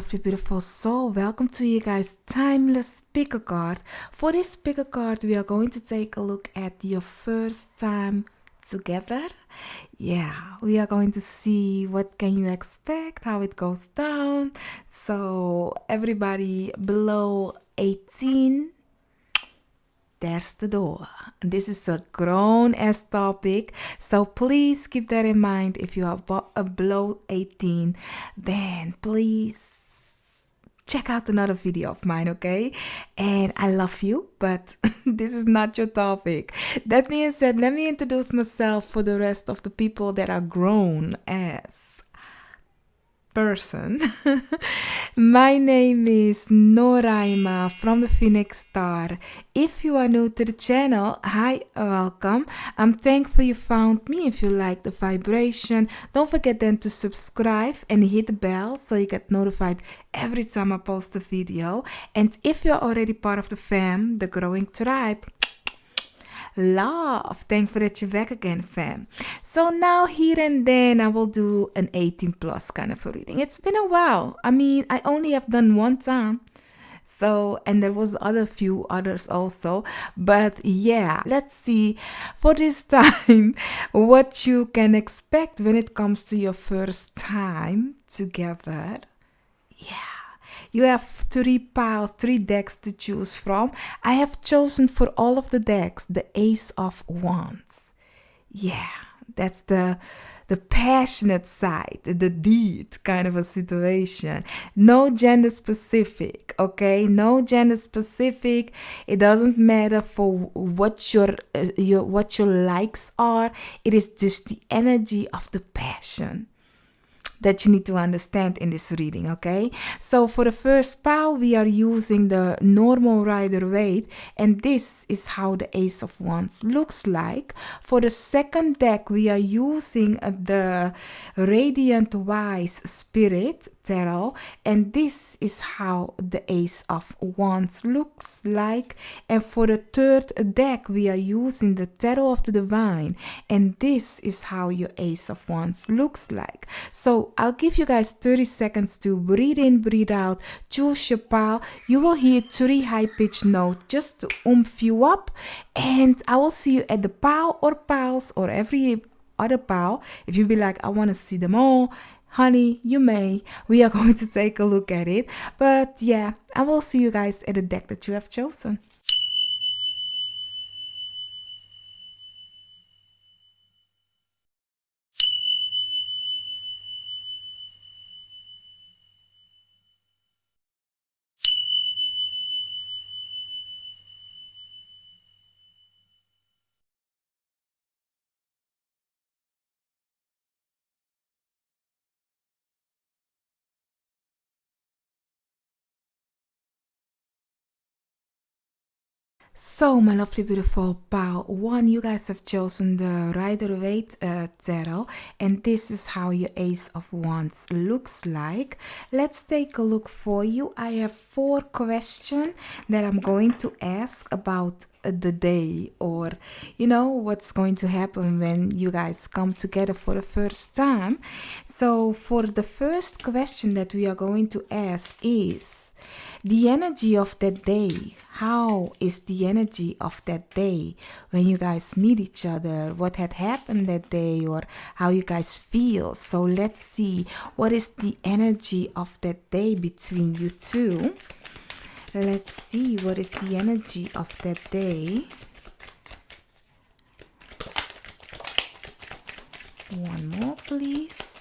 lovely, beautiful soul. Welcome to you guys' timeless PickACard. For this PickACard, we are going to take a look at your first time together. Yeah, we are going to see what can you expect, how it goes down. So everybody below 18, there's the door. This is a grown-ass topic, so please keep that in mind. If you are below 18, then please check out another video of mine, okay? And I love you, but this is not your topic. That being said, let me introduce myself for the rest of the people that are grown as person. My name is Noraima from the Phoenix Star. If you are new to the channel, hi, welcome. I'm thankful you found me. If you like the vibration, don't forget then to subscribe and hit the bell so you get notified every time I post a video. And if you're already part of the fam, the growing tribe, love. Thankful that you're back again, fam. So now here and then I will do an 18 plus kind of a reading. It's been a while. I mean, I only have done one time. So, and there was few others also. But yeah, let's see for this time what you can expect when it comes to your first time together. Yeah. You have three decks to choose from. I have chosen for all of the decks the Ace of Wands. Yeah, that's the passionate side, the deed kind of a situation. No gender specific, okay? No gender specific. It doesn't matter for what your likes are. It is just the energy of the passion that you need to understand in this reading, okay? So for the first pile, we are using the normal rider Waite, and this is how the Ace of Wands looks like. For the second deck, we are using the Radiant Wise Spirit Tarot, and this is how the Ace of Wands looks like. And for the third deck, we are using the Tarot of the Divine, and this is how your Ace of Wands looks like. So I'll give you guys 30 seconds to breathe in, breathe out, choose your pile. You will hear 3 high-pitched notes just to oomph you up. And I will see you at the pile or piles or every other pile. If you be like, I want to see them all, honey, you may. We are going to take a look at it. But yeah, I will see you guys at the deck that you have chosen. So, my lovely, beautiful pile one, you guys have chosen the Rider Waite Tarot, and this is how your Ace of Wands looks like. Let's take a look for you. I have 4 questions that I'm going to ask about the day, or what's going to happen when you guys come together for the first time. So for the first question that we are going to ask is the energy of that day. How is the energy of that day when you guys meet each other? What had happened that day, or how you guys feel? So let's see, what is the energy of that day between you two? Let's see, what is the energy of that day? One more, please.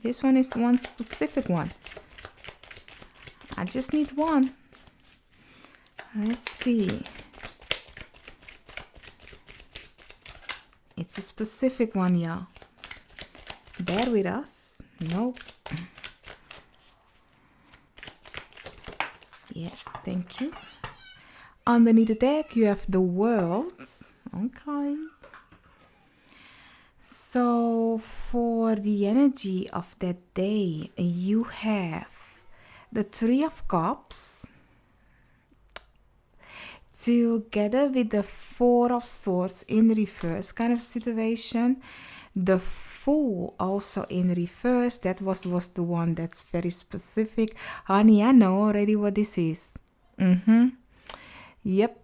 This one is one specific one. I just need one. Let's see. It's a specific one, y'all. Bear with us. Nope. Yes, thank you. Underneath the deck, you have the World. Okay. So for the energy of that day, you have the Three of Cups, together with the Four of Swords in reverse kind of situation. The Fool also in reverse. That was the one that's very specific. Honey, I know already what this is. Yep,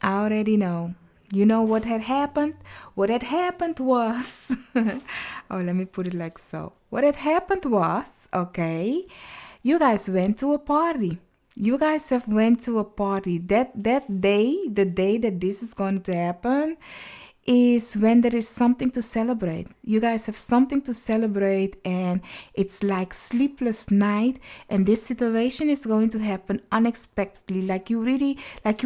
I already know. You know what had happened? What had happened was, oh, let me put it like so. What had happened was, okay, you guys went to a party. You guys have went to a party. That day, the day that this is going to happen, is when there is something to celebrate. You guys have something to celebrate, and it's like sleepless night, and this situation is going to happen unexpectedly. Like you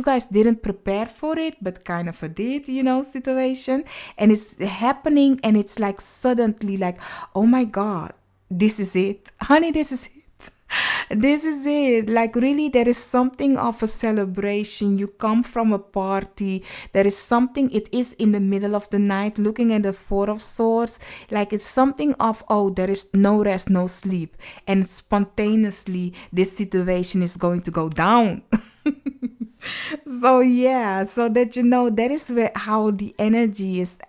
guys didn't prepare for it, but kind of a did, situation. And it's happening, and it's like suddenly like, oh my God, this is it. Honey, this is it. This is it. Like, really, there is something of a celebration. You come from a party. There is something, it is in the middle of the night, looking at the Four of Swords. Like, it's something of, oh, there is no rest, no sleep. And spontaneously, this situation is going to go down. So, yeah, so that that is where how the energy is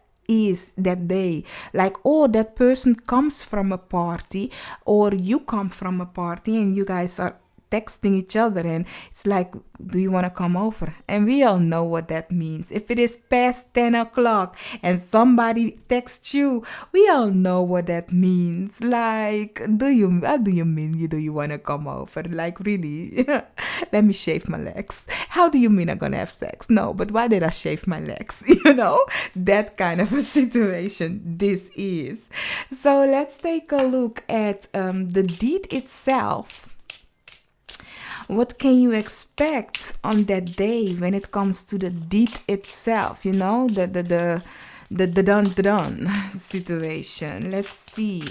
that day. Like, oh, that person comes from a party, or you come from a party, and you guys are texting each other, and it's like, do you want to come over? And we all know what that means. If it is past 10 o'clock and somebody texts you, we all know what that means. Like, do you mean do you want to come over? Like, really? Let me shave my legs. How do you mean I'm gonna have sex? No, but why did I shave my legs? That kind of a situation this is. So let's take a look at the deed itself. What can you expect on that day when it comes to the deed itself? The done situation. Let's see.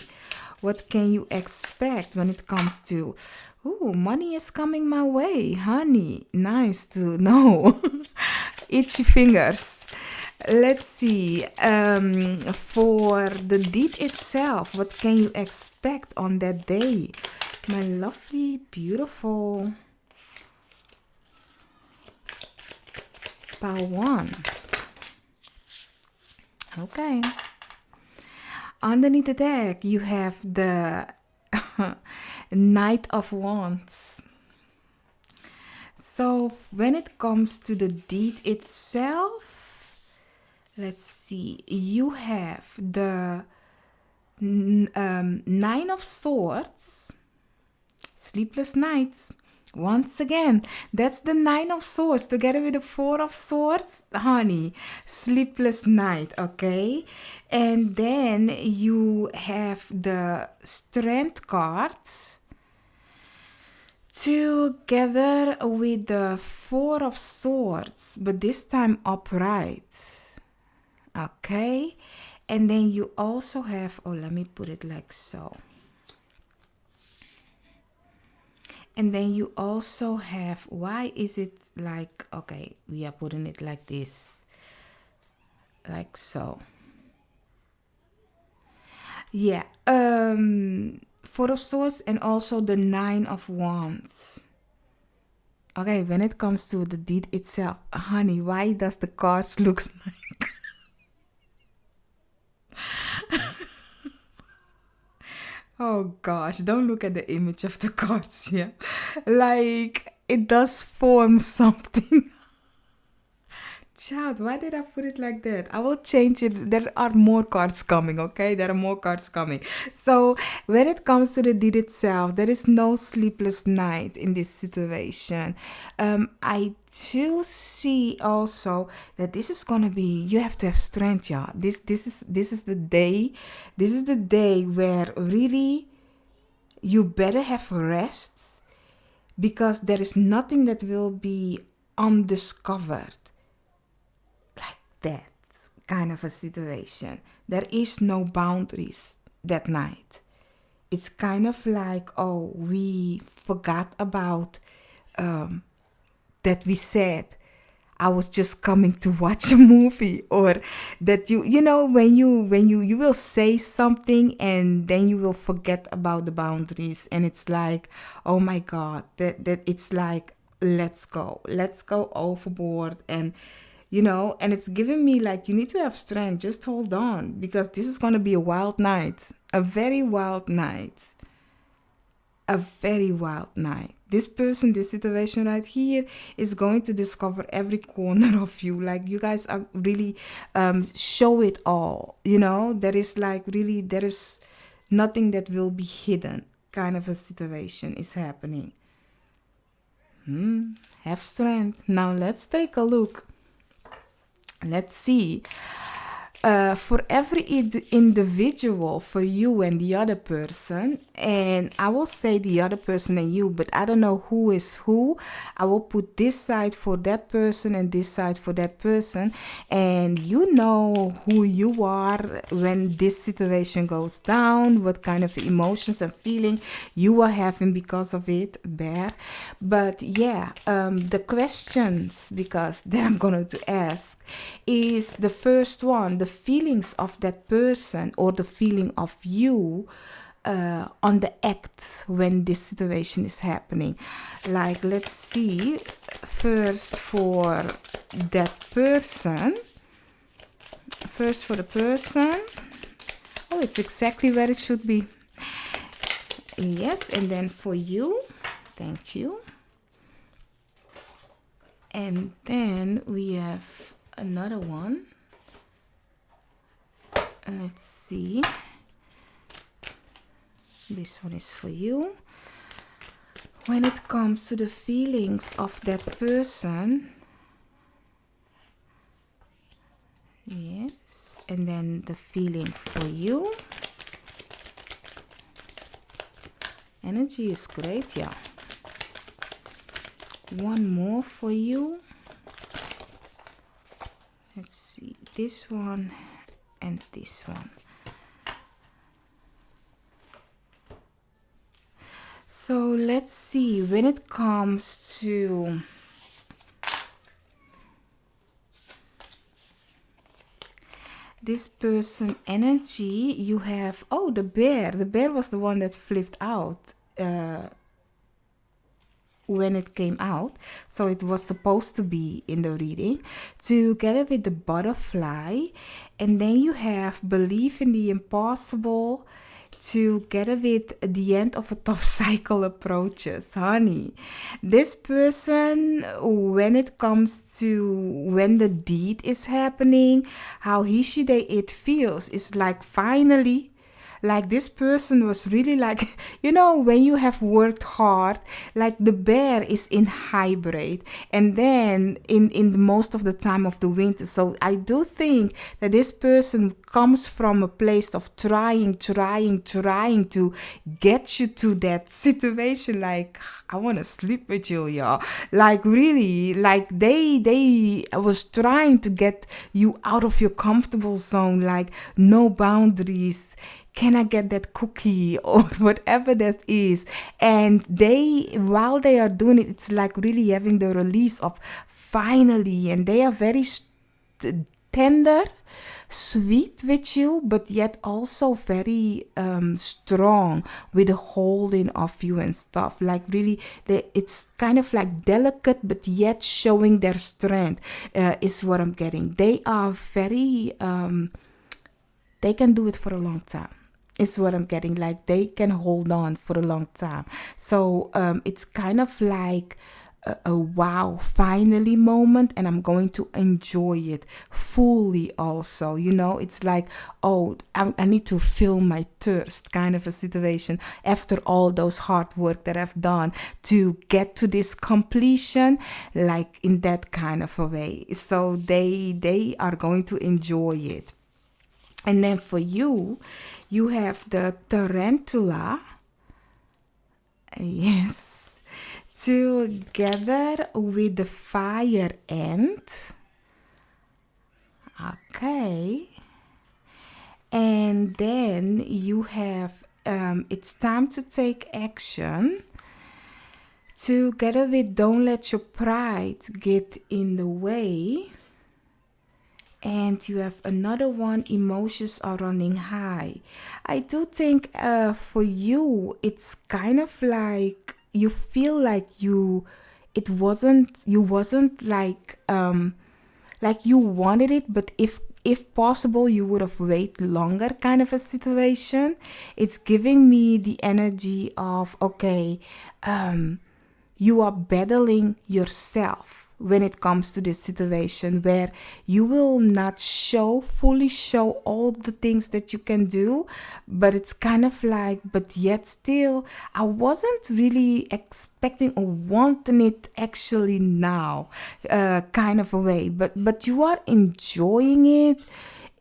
What can you expect when it comes to, ooh, money is coming my way, honey. Nice to know. Itchy fingers. Let's see. For the deed itself, what can you expect on that day? My lovely, beautiful pile 1. Okay. Underneath the deck, you have the Knight of Wands. So when it comes to the deed itself, let's see. You have the Nine of Swords. Sleepless nights. Once again, that's the Nine of Swords together with the Four of Swords. Honey, sleepless night, okay? And then you have the Strength card together with the Four of Swords, but this time upright. Okay? And then you also have, oh, let me put it like so. And then you also have, why is it like, okay, we are putting it like this. Like so. Yeah. Four of Swords and also the Nine of Wands. Okay, when it comes to the deed itself, honey, why does the cards look like... Oh gosh, don't look at the image of the cards here. Like, it does form something. Child, why did I put it like that? I will change it. There are more cards coming, okay? There are more cards coming. So, when it comes to the deed itself, there is no sleepless night in this situation. I do see also that this is gonna be, you have to have strength, y'all. This is the day. This is the day where really you better have rest, because there is nothing that will be undiscovered. That kind of a situation. There is no boundaries that night. It's kind of like, oh, we forgot about that we said I was just coming to watch a movie, or that when you will say something and then you will forget about the boundaries, and it's like, oh my God, that it's like let's go overboard. And and it's giving me like, you need to have strength, just hold on, because this is going to be a wild night, a very wild night, a very wild night. This person, this situation right here is going to discover every corner of you. Like, you guys are really show it all. There is like, really, there is nothing that will be hidden, kind of a situation is happening. Have strength. Now let's take a look. Let's see. For every individual, for you and the other person, and I will say the other person and you, but I don't know who is who. I will put this side for that person and this side for that person, and you know who you are when this situation goes down, what kind of emotions and feeling you are having because of it there. But yeah, the questions, because that I'm going to ask, is the first one, the feelings of that person or the feeling of you on the act when this situation is happening. Like, let's see, first for that person, first for the person. Oh, it's exactly where it should be. Yes, and then for you, thank you. And then we have another one. Let's see. This one is for you. When it comes to the feelings of that person. Yes. And then the feeling for you. Energy is great, yeah. One more for you. Let's see. This one. And this one. So let's see, when it comes to this person energy, you have, oh, the bear. The bear was the one that flipped out when it came out, so it was supposed to be in the reading, together with the butterfly. And then you have belief in the impossible, together with the end of a tough cycle approaches. Honey, this person, when it comes to when the deed is happening, how he, she, they, it feels, is like finally, like this person was really like, when you have worked hard, like the bear is in hibernate, and then in most of the time of the winter. So I do think that this person comes from a place of trying to get you to that situation. Like, I want to sleep with you, y'all. Like, really, like they was trying to get you out of your comfortable zone, like no boundaries. Can I get that cookie or whatever that is? And while they are doing it, it's like really having the release of finally. And they are very tender, sweet with you, but yet also very strong with the holding of you and stuff. Like really, it's kind of like delicate, but yet showing their strength is what I'm getting. They are very, they can do it for a long time. Is what I'm getting. Like, they can hold on for a long time. So it's kind of like a wow, finally moment, and I'm going to enjoy it fully also. It's like, oh, I need to fill my thirst, kind of a situation, after all those hard work that I've done to get to this completion, like in that kind of a way. So they are going to enjoy it. And then for you, you have the tarantula. Yes. Together with the fire ant. Okay. And then you have, it's time to take action. Together with don't let your pride get in the way. And you have another one, emotions are running high. I do think for you, it's kind of like you feel like you you wasn't like you wanted it, but if possible you would have waited longer, kind of a situation. It's giving me the energy of, okay, you are battling yourself when it comes to this situation, where you will not fully show all the things that you can do, but it's kind of like, but yet still I wasn't really expecting or wanting it actually now, kind of a way, but you are enjoying it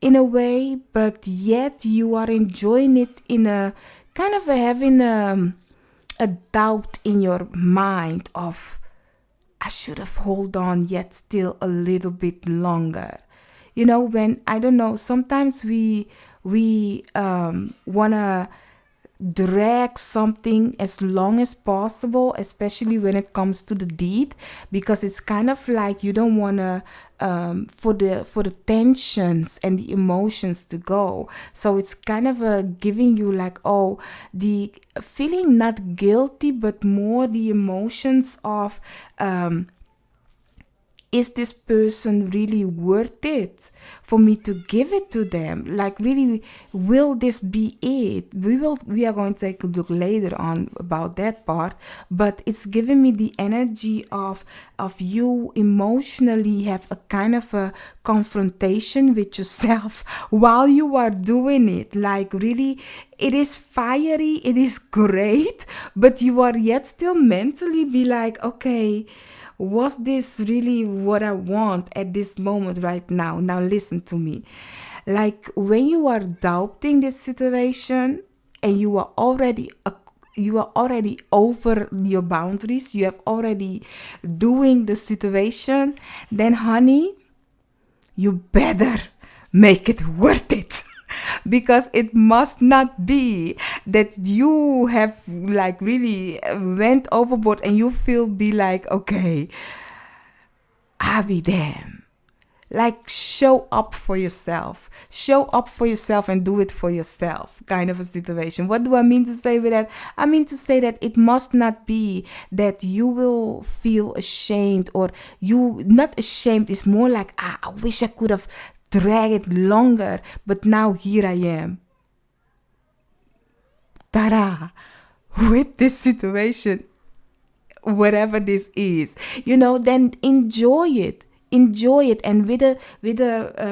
in a way, but yet you are enjoying it in a kind of having a doubt in your mind of, I should have hold on yet still a little bit longer. When, I don't know, sometimes we wanna drag something as long as possible, especially when it comes to the deed, because it's kind of like you don't want to for the tensions and the emotions to go. So it's kind of giving you like, oh, the feeling not guilty, but more the emotions of, is this person really worth it for me to give it to them? Like, really, will this be it? We are going to take a look later on about that part, but it's giving me the energy of you emotionally have a kind of a confrontation with yourself while you are doing it. Like, really, it is fiery, it is great, but you are yet still mentally be like, okay, was this really what I want at this moment right now? Now listen to me. Like, when you are doubting this situation and you are already over your boundaries, you have already doing the situation, then honey, you better make it worth it. Because it must not be that you have like really went overboard and you feel be like, okay, I'll be damned. Like, show up for yourself and do it for yourself, kind of a situation. What do I mean to say with that? I mean to say that it must not be that you will feel ashamed, or you not ashamed. It's more like, I wish I could have drag it longer, but now here I am, ta-da, with this situation, whatever this is, then enjoy it, and with a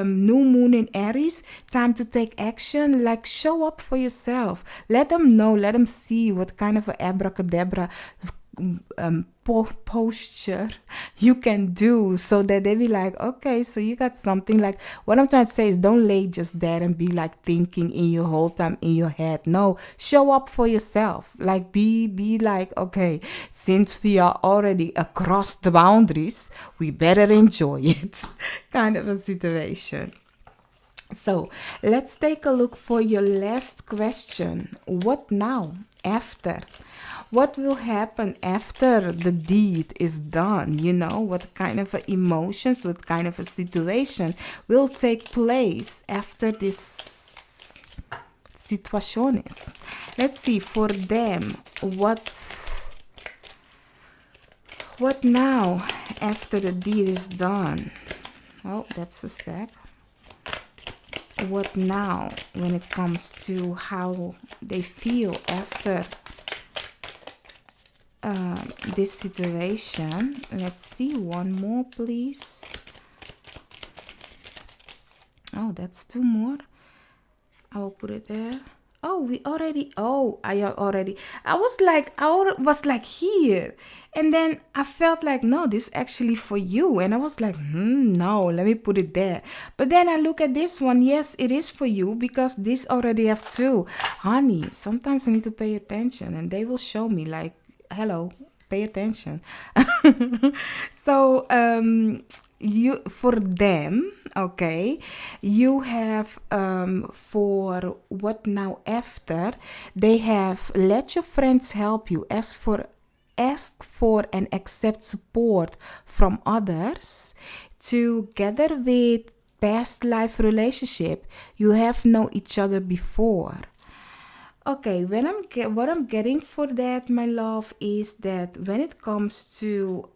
new moon in Aries, time to take action. Like, show up for yourself, let them see what kind of a abracadabra posture you can do, so that they be like, okay, so you got something. Like, what I'm trying to say is, don't lay just there and be like thinking in your whole time in your head. No, show up for yourself. Like, be like, okay, since we are already across the boundaries, we better enjoy it, kind of a situation. So let's take a look for your last question. What now? After? What will happen after the deed is done? What kind of emotions, what kind of a situation will take place after this situaciones? Let's see for them. What now after the deed is done? Oh, that's a stack. What now when it comes to how they feel after this situation? Let's see, one more please. Oh, that's two more. I will put it there. Oh, I was like here, and then I felt like, no, this is actually for you, and I was like, no, let me put it there. But then I look at this one. Yes, it is for you, because this already have two. Honey, sometimes I need to pay attention, and they will show me like, hello, pay attention. So you, for them, okay, you have for what now after, they have, let your friends help you, ask for and accept support from others, together with past life relationship you have known each other before. Okay, what I'm getting for that, my love, is that when it comes to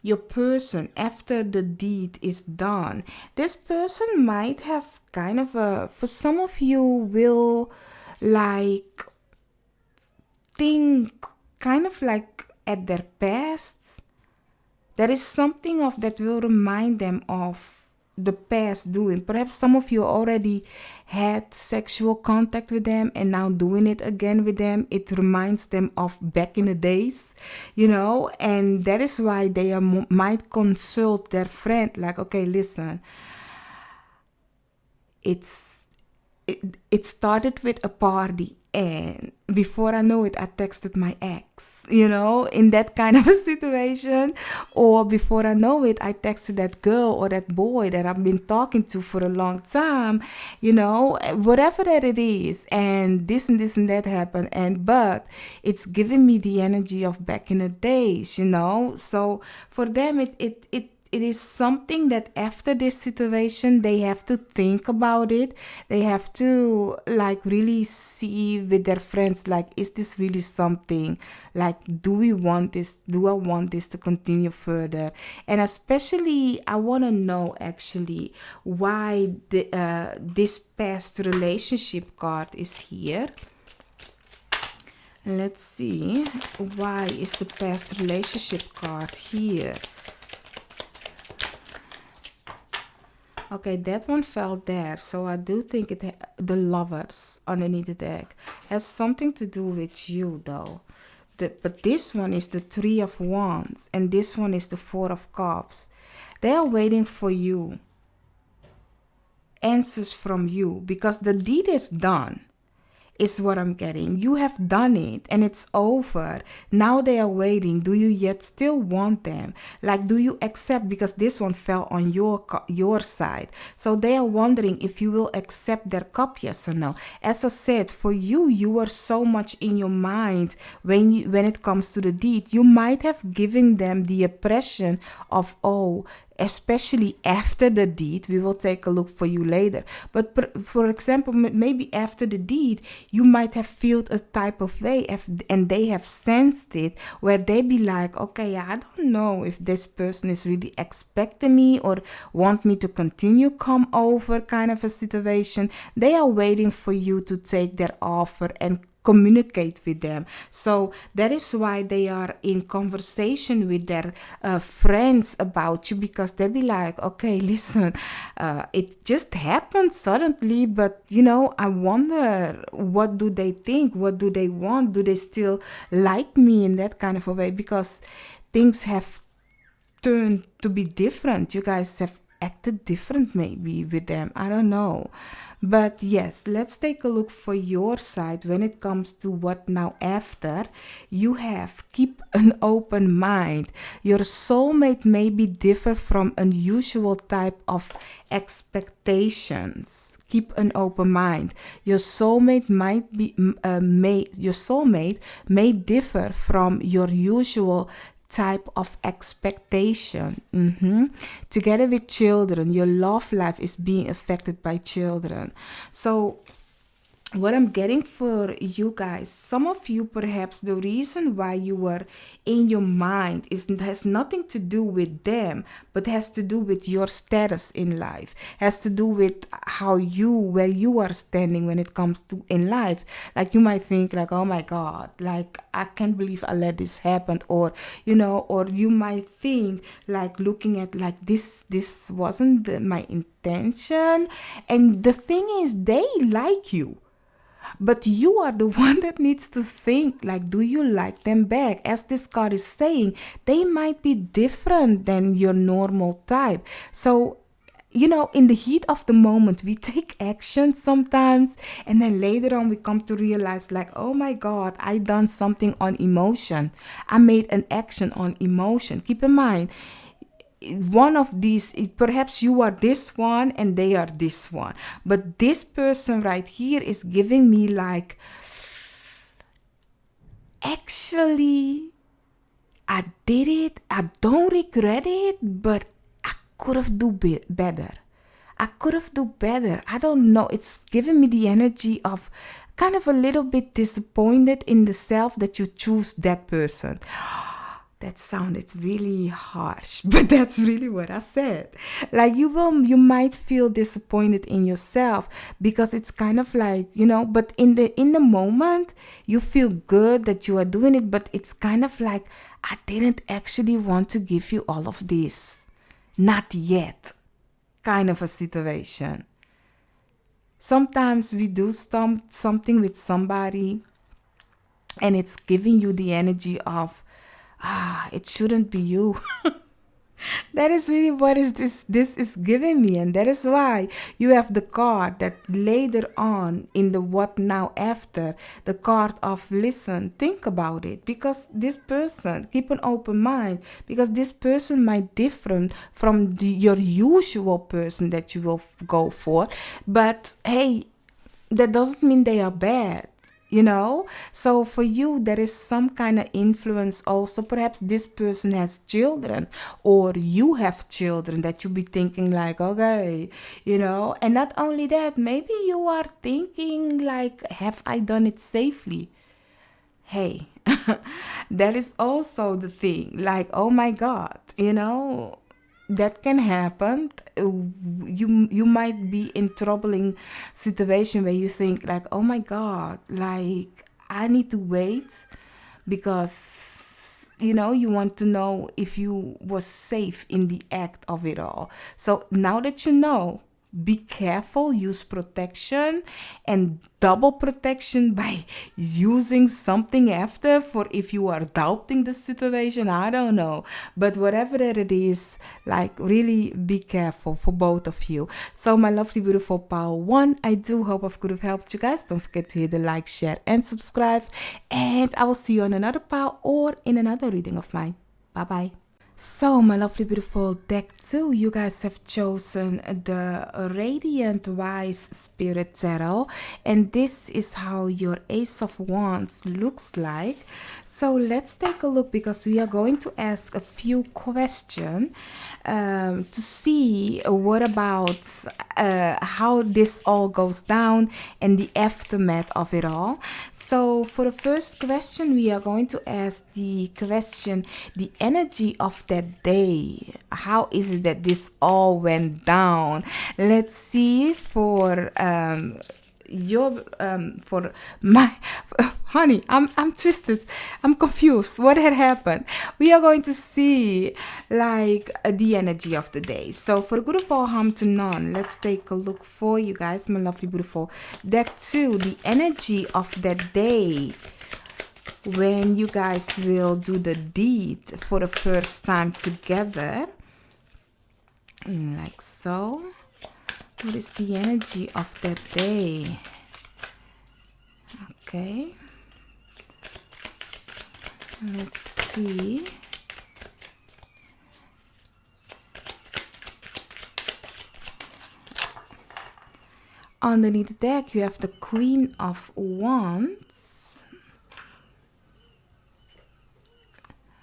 your person after the deed is done, this person might have kind of a, for some of you, will like think kind of like at their past. There is something of that will remind them of the past doing. Perhaps some of you already had sexual contact with them and now doing it again with them. It reminds them of back in the days, and that is why they might consult their friend, like, okay, listen, it's it started with a party, and before I know it, I texted my ex, in that kind of a situation. Or before I know it, I texted that girl or that boy that I've been talking to for a long time, whatever that it is. And this and that happened. But it's giving me the energy of back in the days, So for them, it is something that after this situation they have to think about it. They have to like really see with their friends, like, is this really something, like, do I want this to continue further? And especially I want to know actually why this past relationship card is here. Let's see, why is the past relationship card here? Okay, that one fell there, so I do think the lovers underneath the deck has something to do with you, though. But this one is the Three of Wands, and this one is the Four of Cups. They are waiting for you, answers from you, because the deed is done. Is what I'm getting. You have done it and it's over. Now they are waiting. Do you yet still want them? Like, do you accept? Because this one fell on your side. So they are wondering if you will accept their cup, yes or no. As I said, for you, you are so much in your mind when it comes to the deed. You might have given them the impression of, oh, especially after the deed, we will take a look for you later. But for example, maybe after the deed, you might have felt a type of way, and they have sensed it, where they be like, okay, I don't know if this person is really expecting me or want me to continue come over, kind of a situation. They are waiting for you to take their offer and communicate with them. So that is why they are in conversation with their friends about you, because they be like, okay, listen, it just happened suddenly, but I wonder, what do they think, what do they want, do they still like me, in that kind of a way, because things have turned to be different. You guys have acted different maybe with them, I don't know. But yes, let's take a look for your side when it comes to what now after. You have keep an open mind. Your soulmate may be differ from unusual type of expectations. Keep an open mind. Your soulmate may differ from your usual type of expectation. Together with children, your love life is being affected by children. So what I'm getting for you guys, some of you, perhaps the reason why you were in your mind has nothing to do with them, but has to do with your status in life, has to do with where you are standing when it comes to in life. Like, you might think like, oh my God, like, I can't believe I let this happen, or or you might think, like, looking at like this wasn't my intention. And the thing is, they like you, but you are the one that needs to think, like, do you like them back? As this card is saying, they might be different than your normal type. So, in the heat of the moment, we take action sometimes, and then later on we come to realize, like, oh my God, I done something on emotion. I made an action on emotion. Keep in mind, one of these, perhaps you are this one and they are this one, but this person right here is giving me like, actually, I did it, I don't regret it, but I could have do better. I could have do better. I don't know. It's giving me the energy of kind of a little bit disappointed in the self that you choose that person. That sounded really harsh, but that's really what I said. Like you might feel disappointed in yourself because it's kind of like, but in the moment you feel good that you are doing it, but it's kind of like, I didn't actually want to give you all of this. Not yet. Kind of a situation. Sometimes we do something with somebody and it's giving you the energy of, it shouldn't be you. That is really what is this is giving me, and that is why you have the card that later on in the what now after, the card of listen, think about it, because this person, keep an open mind, because this person might different from your usual person that you will go for, but hey, that doesn't mean they are bad. So for you there is some kind of influence also. Perhaps this person has children or you have children that you be thinking like, okay, and not only that, maybe you are thinking like, have I done it safely? Hey, that is also the thing, like, oh my God, that can happen. You might be in troubling situation where you think like, oh my God, like I need to wait because you want to know if you was safe in the act of it all. So now that you know, be careful, use protection and double protection by using something after for if you are doubting the situation. I don't know, but whatever that it is, like really be careful for both of you. So my lovely beautiful pile one, I do hope I could have helped you guys. Don't forget to hit the like, share and subscribe, and I will see you on another pile or in another reading of mine. Bye bye. So, my lovely beautiful deck 2, you guys have chosen the Radiant Wise Spirit Tarot, and this is how your Ace of Wands looks like. So let's take a look, because we are going to ask a few questions to see what about how this all goes down and the aftermath of it all. So for the first question, we are going to ask the question, the energy of that day. How is it that this all went down? Let's see for for my honey, I'm twisted, I'm confused. What had happened? We are going to see like the energy of the day. So for good of all harm to none, let's take a look for you guys, my lovely beautiful deck 2, the energy of that day when you guys will do the deed for the first time together, like so. What is the energy of that day? Okay. Let's see. Underneath the deck, you have the Queen of Wands.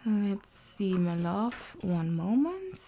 Let's see, my love. One moment.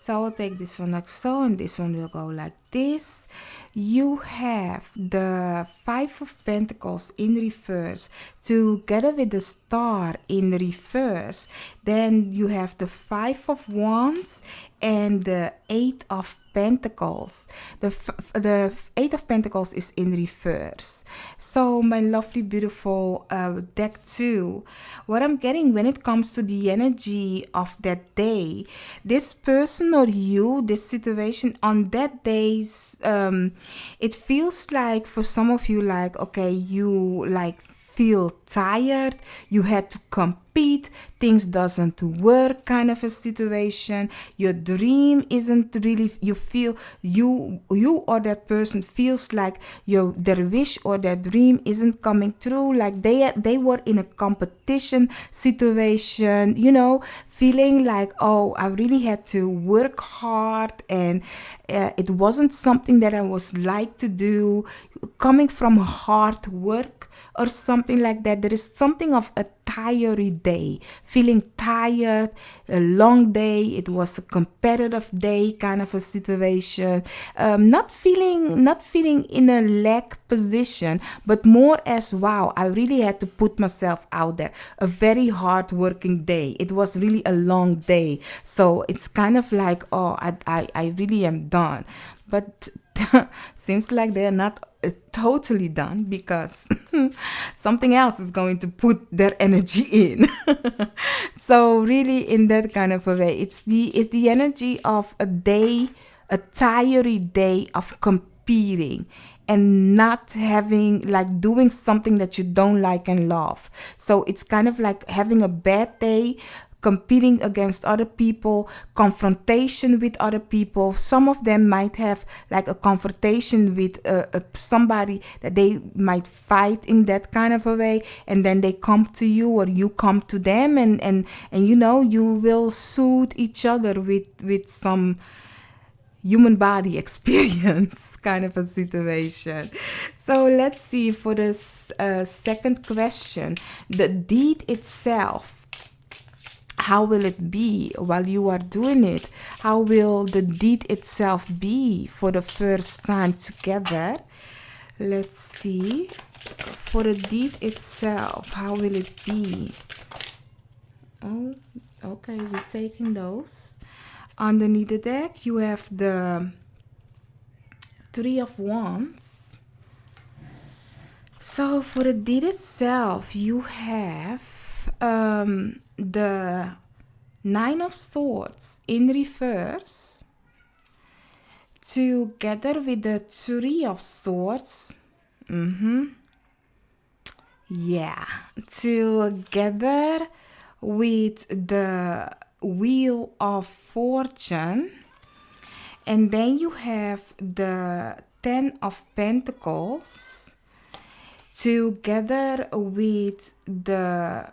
So I will take this one like so, and this one will go like this. You have the Five of Pentacles in reverse together with the Star in reverse. Then you have the Five of Wands and the Eight of Pentacles. The Eight of Pentacles is in reverse. So my lovely beautiful deck 2, what I'm getting when it comes to the energy of that day, this person or you, this situation on that days, it feels like for some of you, like, okay, you like feel tired, you had to compete, things doesn't work kind of a situation, your dream isn't really, you feel you or that person feels like their wish or their dream isn't coming through, like they were in a competition situation, feeling like, oh, I really had to work hard and it wasn't something that I was like to do, coming from hard work or something like that. There is something of a tired day, feeling tired, a long day. It was a competitive day kind of a situation. Not feeling in a lack position, but more as wow, I really had to put myself out there. A very hard working day. It was really a long day. So it's kind of like, oh, I really am done. But seems like they're not totally done because something else is going to put their energy in. So really, in that kind of a way, it's the energy of a day, a tiring day of competing and not having like doing something that you don't like and love. So it's kind of like having a bad day, competing against other people, confrontation with other people. Some of them might have like a confrontation with somebody that they might fight in that kind of a way, and then they come to you or you come to them, and you will soothe each other with some human body experience kind of a situation. So let's see for the second question, the deed itself. How will it be while you are doing it? How will the deed itself be for the first time together? Let's see. For the deed itself, how will it be? Oh, okay, we're taking those. Underneath the deck, you have the Three of Wands. So for the deed itself, you have the Nine of Swords in reverse together with the Three of Swords. Yeah, together with the Wheel of Fortune, and then you have the Ten of Pentacles together with the,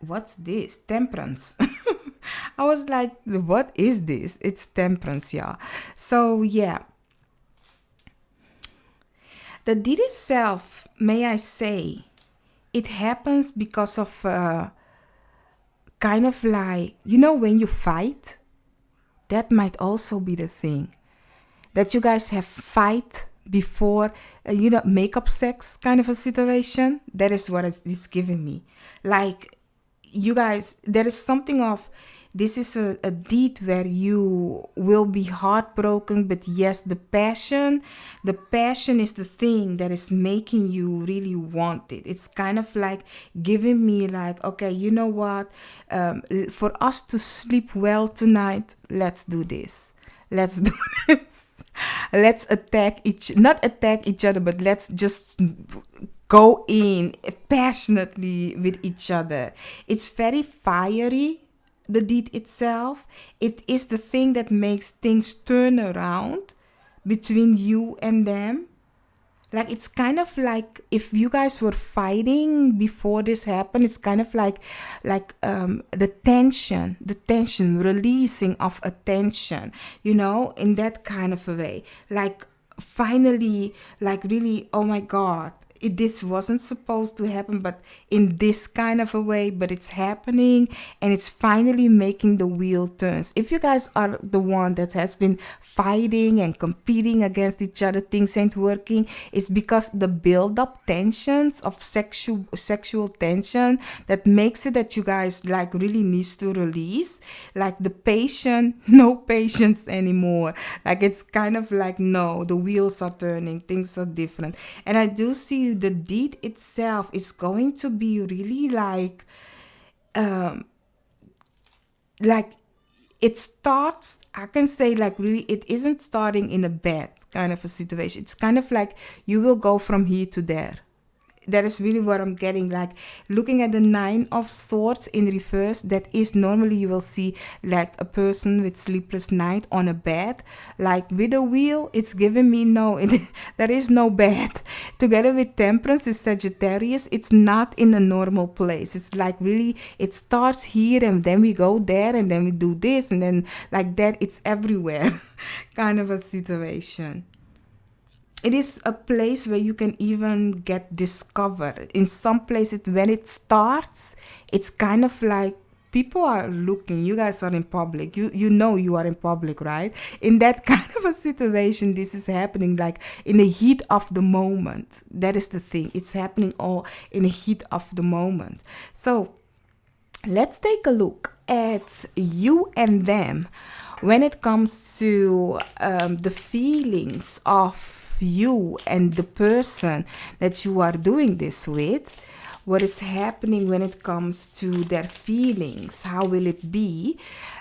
what's this? Temperance. I was like, what is this? It's Temperance, yeah. So yeah, the deed itself, may I say, it happens because of kind of like, when you fight, that might also be the thing. That you guys have fight before, makeup sex kind of a situation. That is what it's giving me. Like, you guys, there is something of, this is a deed where you will be heartbroken, but yes, the passion is the thing that is making you really want it. It's kind of like giving me like, okay, you know what? For us to sleep well tonight, let's do this. Let's do this. Let's not attack each other, but let's just go in passionately with each other. It's very fiery, the deed itself. It is the thing that makes things turn around between you and them. Like, it's kind of like if you guys were fighting before this happened. It's kind of like the tension releasing of attention, in that kind of a way. Like, finally, like, really, oh my God, this wasn't supposed to happen, but in this kind of a way, but it's happening, and it's finally making the wheel turns. If you guys are the one that has been fighting and competing against each other, things ain't working, it's because the build-up tensions of sexual tension that makes it that you guys like really needs to release. Like, the no patience anymore. Like, it's kind of like, no, the wheels are turning, things are different. And I do see the deed itself is going to be really like it starts, I can say, like, really, it isn't starting in a bad kind of a situation. It's kind of like you will go from here to there. That is really what I'm getting. Like, looking at the Nine of Swords in reverse, that is normally you will see like a person with sleepless night on a bed. Like, with a wheel, it's giving me there is no bed. Together with Temperance is Sagittarius. It's not in a normal place. It's like really, it starts here and then we go there and then we do this and then like that. It's everywhere kind of a situation. it is a place where you can even get discovered. In some places, when it starts, it's kind of like people are looking. You guys are in public. You know you are in public, right? In that kind of a situation, this is happening like in the heat of the moment. That is the thing. It's happening all in the heat of the moment. So let's take a look at you and them when it comes to the feelings of you and the person that you are doing this with. What is happening when it comes to their feelings? How will it be?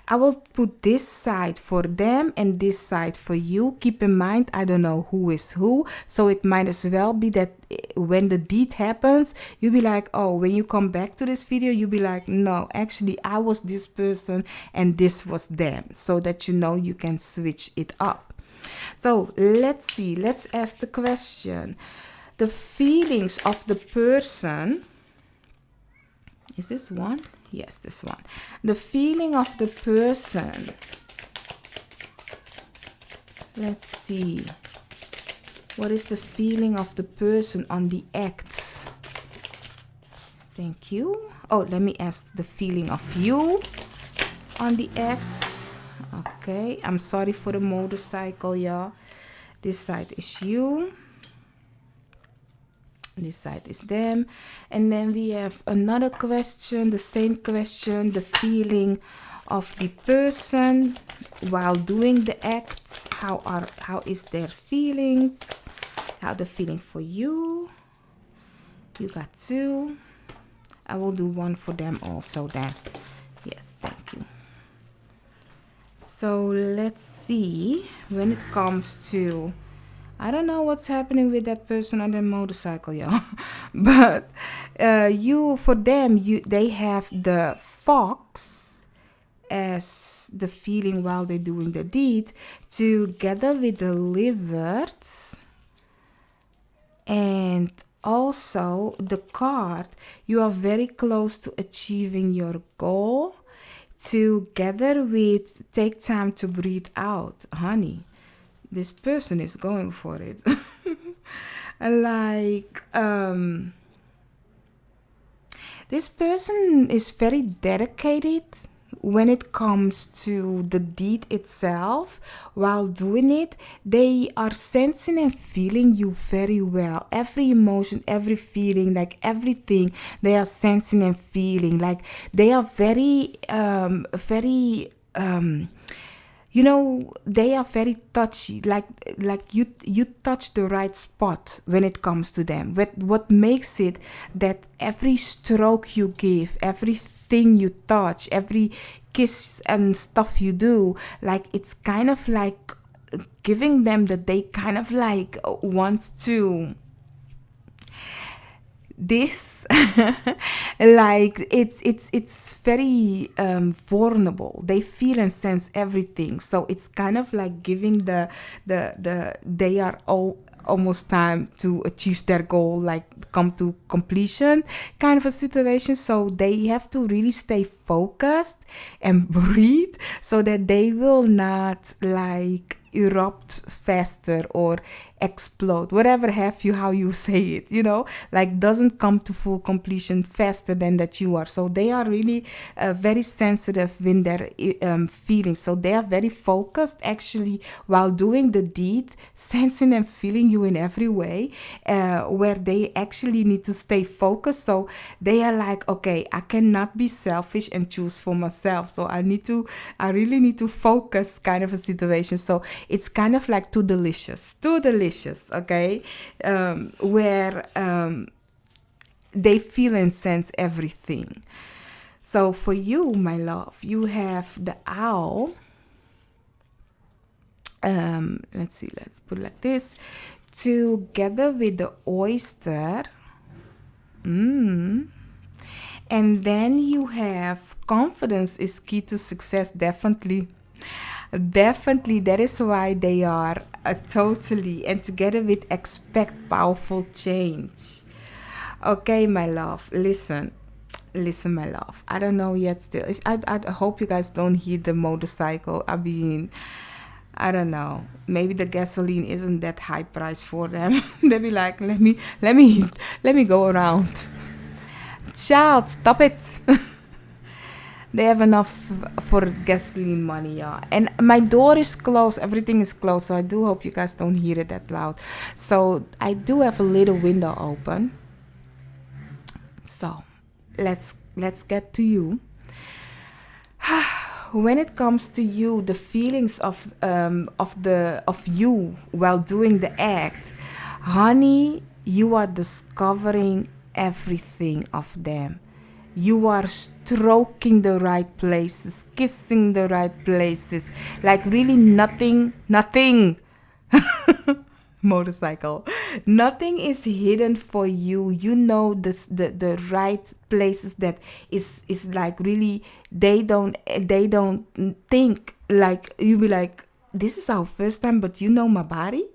I will put this side for them and this side for you. Keep in mind, I don't know who is who. So it might as well be that when the deed happens, you'll be like, oh, when you come back to this video, you'll be like, no, actually, I was this person and this was them. So that you know you can switch it up. So let's see. Let's ask the question. The feelings of the person. Is this one? Yes, this one. The feeling of the person. Let's see. What is the feeling of the person on the act? Thank you. Oh, let me ask the feeling of you on the act. Okay, I'm sorry for the motorcycle, y'all. This side is you. This side is them. And then we have another question, the same question, the feeling of the person while doing the acts. How is their feelings? How the feeling for you? You got two. I will do one for them also then. Yes, thank you. So let's see when it comes to, I don't know what's happening with that person on the motorcycle, y'all. But for them, they have the fox as the feeling while they're doing the deed, together with the lizard, and also the card. You are very close to achieving your goal, together with take time to breathe out, honey. This person is going for it. This person is very dedicated when it comes to the deed itself. While doing it, they are sensing and feeling you very well. Every emotion, every feeling, like everything, they are sensing and feeling. Like they are very they are very touchy. Like you touch the right spot when it comes to them. What makes it that every stroke you give, everything you touch, every kiss and stuff you do, like it's kind of like giving them that they kind of like want to this like it's very vulnerable. They feel and sense everything, so it's kind of like giving the they are all almost time to achieve their goal, like come to completion kind of a situation. So they have to really stay focused and breathe so that they will not like erupt faster or explode, whatever have you, how you say it, like doesn't come to full completion faster than that you are. So they are really very sensitive in their feelings. So they are very focused actually while doing the deed, sensing and feeling you in every way, where they actually need to stay focused. So they are like, okay, I cannot be selfish and choose for myself. So I really need to focus kind of a situation. So it's kind of like too delicious, okay? Where they feel and sense everything. So for you, my love, you have the owl. Let's see, let's put it like this. Together with the oyster. And then you have confidence is key to success, definitely. Definitely, that is why they are totally, and together with expect powerful change. Okay, my love, listen, my love. I don't know yet still. I hope you guys don't hear the motorcycle. I mean, I don't know. Maybe the gasoline isn't that high price for them. They be like, let me go around. Child, stop it. They have enough for gasoline money, yeah. And my door is closed. Everything is closed, so I do hope you guys don't hear it that loud. So I do have a little window open. So let's get to you. When it comes to you, the feelings of you while doing the act, honey, you are discovering everything of them. You are stroking the right places, kissing the right places, like really nothing motorcycle. Nothing is hidden for you. You know the right places that is like really they don't think like you be like this is our first time, but you know my body.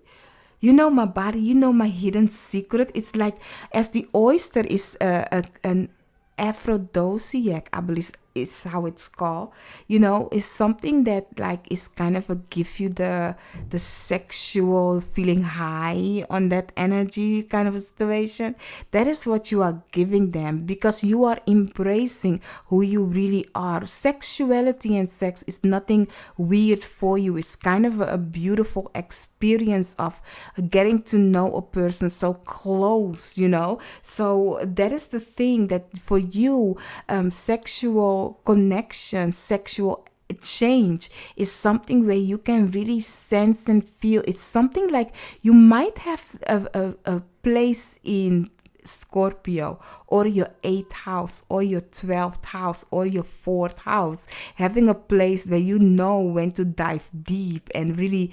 You know my body, you know my hidden secret. It's like as the oyster is an aphrodisiac, I believe is how it's called. Is something that like is kind of a give you the sexual feeling high on that energy kind of a situation. That is what you are giving them because you are embracing who you really are. Sexuality and sex is nothing weird for you. It's kind of a beautiful experience of getting to know a person so close. So that is the thing that for you, sexual connection, sexual change is something where you can really sense and feel. It's something like you might have a place in Scorpio or your 8th house or your 12th house or your 4th house, having a place where you know when to dive deep and really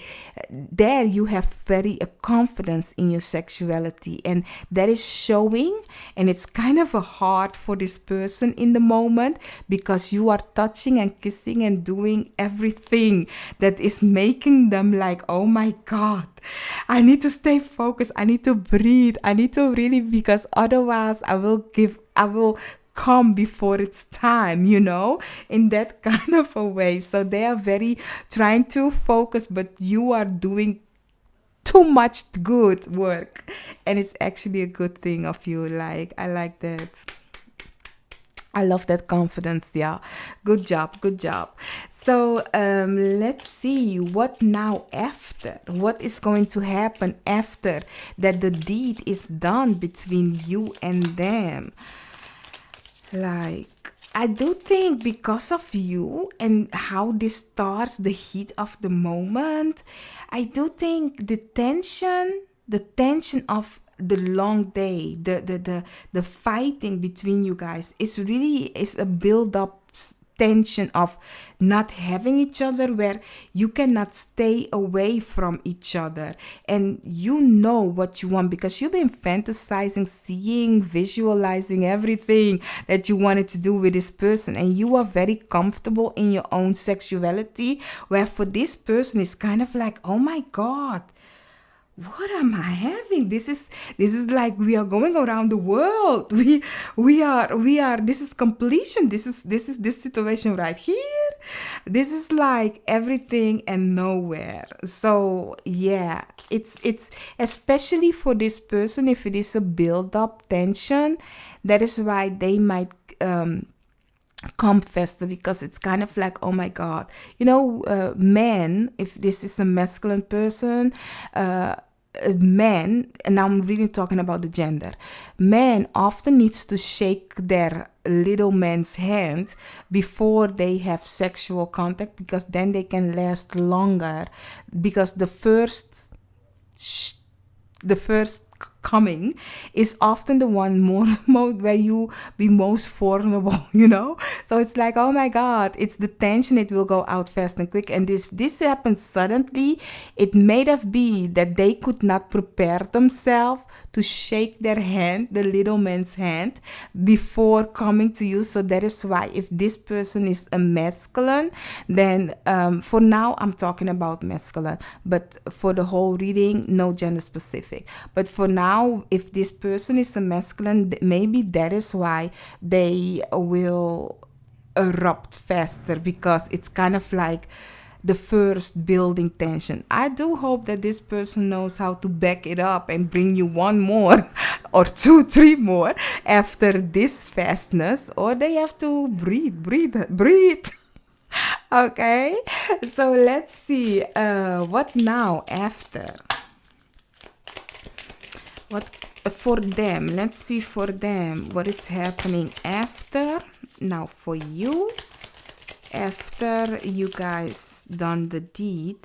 there you have very a confidence in your sexuality, and that is showing. And it's kind of a hard for this person in the moment because you are touching and kissing and doing everything that is making them like, oh my God, I need to stay focused. I need to breathe. I need to really, because otherwise I will come before it's time, in that kind of a way. So they are very trying to focus, but you are doing too much good work. And it's actually a good thing of you. Like, I like that. I love that confidence. Yeah. Good job. So let's see what now after. What is going to happen after that the deed is done between you and them? Like, I do think because of you and how this starts, the heat of the moment, I do think the tension of the long day, the fighting between you guys is a build up tension of not having each other, where you cannot stay away from each other, and you know what you want because you've been fantasizing, seeing, visualizing everything that you wanted to do with this person, and you are very comfortable in your own sexuality, where for this person it's kind of like, oh my God, what am I having? This is like we are going around the world. We are this is completion. This is this situation right here. This is like everything and nowhere. So yeah, it's especially for this person, if it is a build up tension, that is why they might come faster, because it's kind of like, oh my God, men, if this is a masculine person, men, and I'm really talking about the gender, men often needs to shake their little man's hand before they have sexual contact, because then they can last longer, because the first coming is often the one more where you be most vulnerable, so it's like, oh my God, it's the tension. It will go out fast and quick, and this happens suddenly. It may have been that they could not prepare themselves to shake their hand, the little man's hand, before coming to you. So that is why, if this person is a masculine, then for now I'm talking about masculine, but for the whole reading, no gender specific. But for now, if this person is a masculine, maybe that is why they will erupt faster, because it's kind of like the first building tension. I do hope that this person knows how to back it up and bring you one more or two, three more after this fastness, or they have to breathe. Okay, so let's see what now after. What for them? Let's see for them what is happening after. Now for you, after you guys done the deed,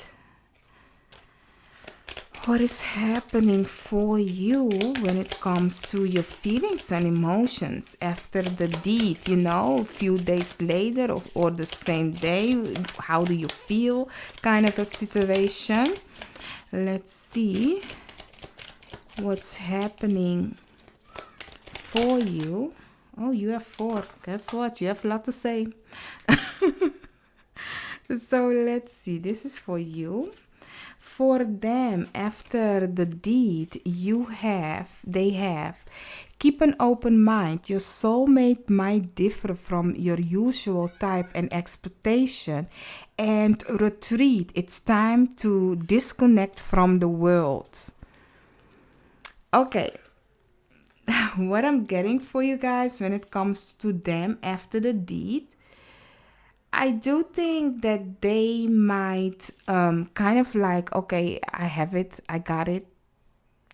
what is happening for you when it comes to your feelings and emotions after the deed, a few days later, or the same day? How do you feel, kind of a situation? Let's see what's happening for you. Oh, you have 4. Guess what? You have a lot to say. So let's see. This is for you. For them, after the deed, they have, keep an open mind. Your soulmate might differ from your usual type and expectation, and retreat. It's time to disconnect from the world. Okay. What I'm getting for you guys when it comes to them after the deed, I do think that they might kind of like, okay, I have it, I got it,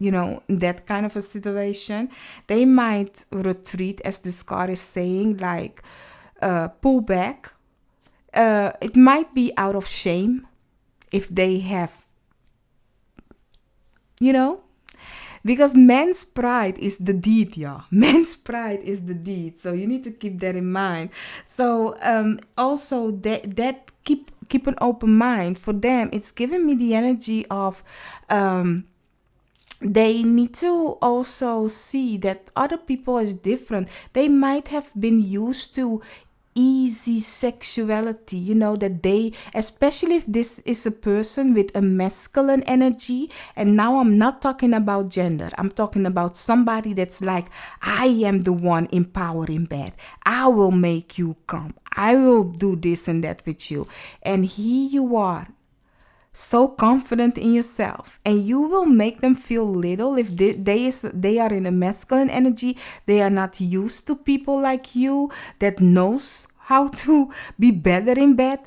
that kind of a situation. They might retreat, as this card is saying, like pull back. It might be out of shame if they have, because man's pride is the deed, yeah. Man's pride is the deed. So you need to keep that in mind. So also that keep an open mind. For them, it's giving me the energy of they need to also see that other people is different. They might have been used to easy sexuality, that they, especially if this is a person with a masculine energy. And now I'm not talking about gender, I'm talking about somebody that's like, I am the one in power in bed, I will make you come, I will do this and that with you. And here you are, so confident in yourself, and you will make them feel little if they are in a masculine energy. They are not used to people like you that knows how to be better in bed,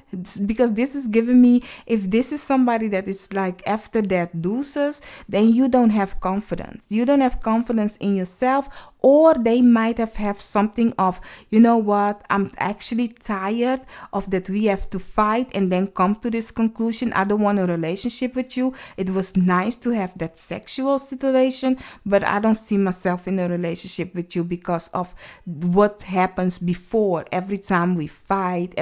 because this is giving me, if this is somebody that is like after that deuces, then you don't have confidence. You don't have confidence in yourself, or they might have something of, what, I'm actually tired of that we have to fight and then come to this conclusion. I don't want a relationship with you. It was nice to have that sexual situation, but I don't see myself in a relationship with you because of what happens before. Every time we fight,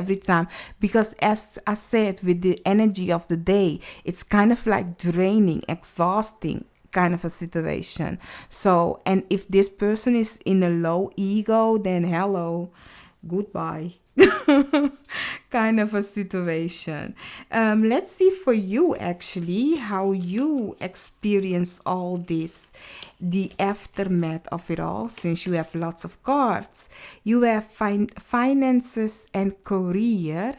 because as I said, with the energy of the day, it's kind of like draining, exhausting kind of a situation. So, and if this person is in a low ego, then hello, goodbye. Kind of a situation. Let's see for you actually how you experience all this, the aftermath of it all, since you have lots of cards. You have finances and career.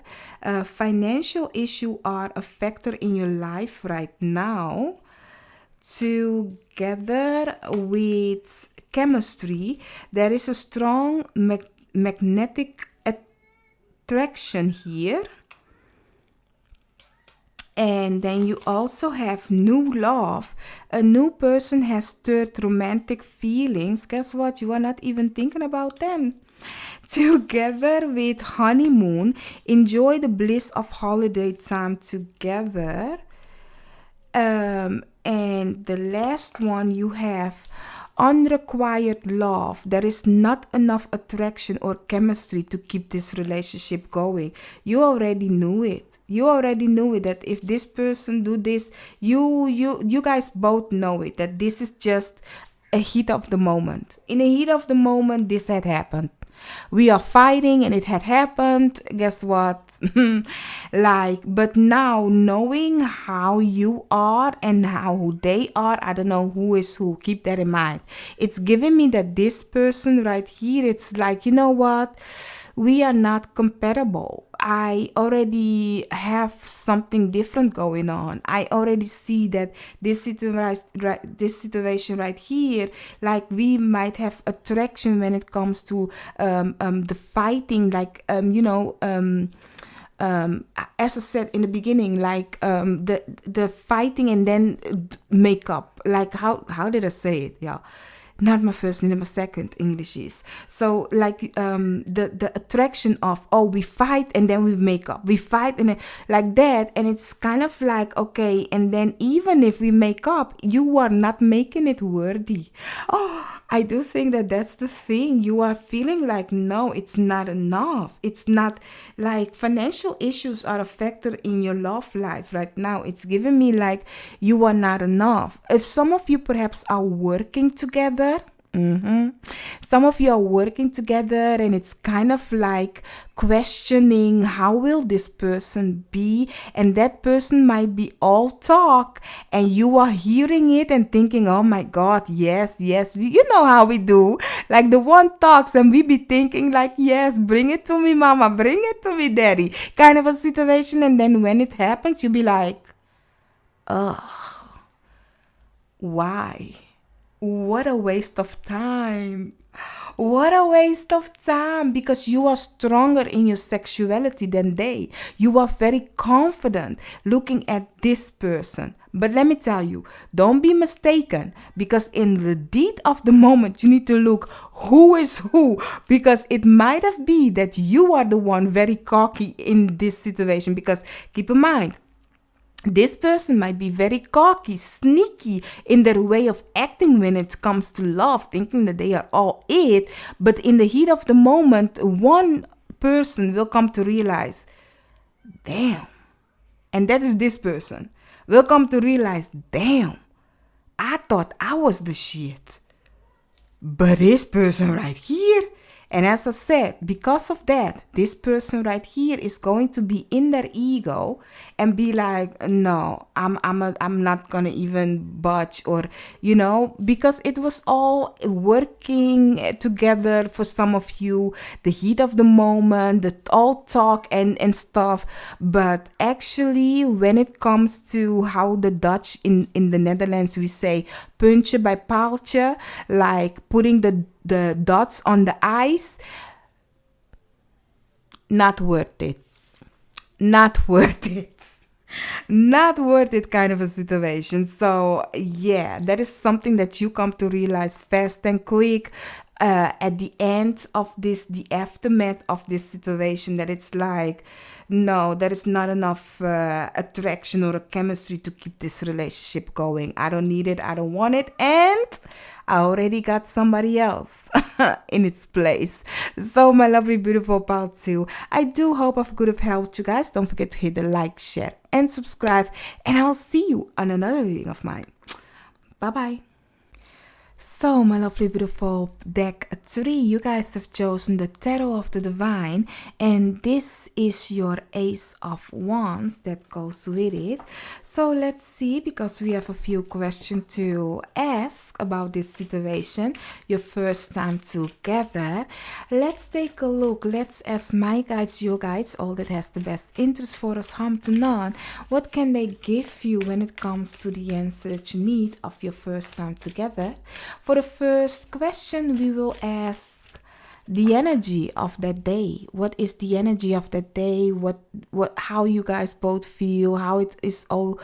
Financial issue are a factor in your life right now. Together with chemistry, there is a strong magnetic attraction here. And then you also have new love. A new person has stirred romantic feelings. Guess what? You are not even thinking about them. Together with honeymoon, enjoy the bliss of holiday time together. And the last one, you have unrequired love. There is not enough attraction or chemistry to keep this relationship going. You already knew it. That if this person do this, you guys both know it, that this is just a heat of the moment. In a heat of the moment, this had happened. We are fighting and it had happened. Guess what? But now knowing how you are and how they are, I don't know who is who. Keep that in mind. It's giving me that this person right here, it's like, you know what? We are not compatible. I already have something different going on. I already see that this situation right here, like we might have attraction when it comes to the fighting, like as I said in the beginning, like the fighting and then makeup. Like how did I say it? Yeah, not my first name, my second English is. So like the attraction of, oh, we fight and then we make up, we fight and then, like that, and it's kind of like, okay, and then even if we make up, you are not making it worthy. Oh, I do think that that's the thing. You are feeling like, no, it's not enough. It's not, like financial issues are a factor in your love life right now. It's giving me like you are not enough. If some of you perhaps are working together, some of you are working together and it's kind of like questioning, how will this person be? And that person might be all talk and you are hearing it and thinking, oh my God, yes, yes. You know how we do. Like the one talks and we be thinking like, yes, bring it to me, mama, bring it to me, daddy. Kind of a situation. And then when it happens, you be like, why? What a waste of time. What a waste of time, because you are stronger in your sexuality than they. You are very confident looking at this person. But let me tell you, don't be mistaken, because in the deed of the moment, you need to look who is who, because it might have been that you are the one very cocky in this situation. Because keep in mind, this person might be very cocky, sneaky in their way of acting when it comes to love, thinking that they are all it. But in the heat of the moment, one person will come to realize, damn. And that is this person. Will come to realize, damn, I thought I was the shit. But this person right here. And as I said, because of that, this person right here is going to be in their ego and be like, no, I'm not gonna even budge, or because it was all working together for some of you, the heat of the moment, the all talk and stuff. But actually, when it comes to how the Dutch in the Netherlands we say puntje bij paaltje, like putting the dots on the ice, not worth it. Not worth it. Not worth it kind of a situation. So yeah, that is something that you come to realize fast and quick at the end of this, the aftermath of this situation, that it's like, no, there is not enough attraction or a chemistry to keep this relationship going. I don't need it. I don't want it. And I already got somebody else in its place. So my lovely, beautiful pal too, I do hope I've good have helped you guys. Don't forget to hit the like, share, and subscribe. And I'll see you on another reading of mine. Bye-bye. So, my lovely, beautiful deck 3, you guys have chosen the Tarot of the Divine, and this is your Ace of Wands that goes with it. So, let's see, because we have a few questions to ask about this situation, your first time together. Let's take a look. Let's ask my guides, your guides, all that has the best interest for us, harm to none. What can they give you when it comes to the answer that you need of your first time together? For the first question, we will ask the energy of that day. What is the energy of that day? How you guys both feel, how it is all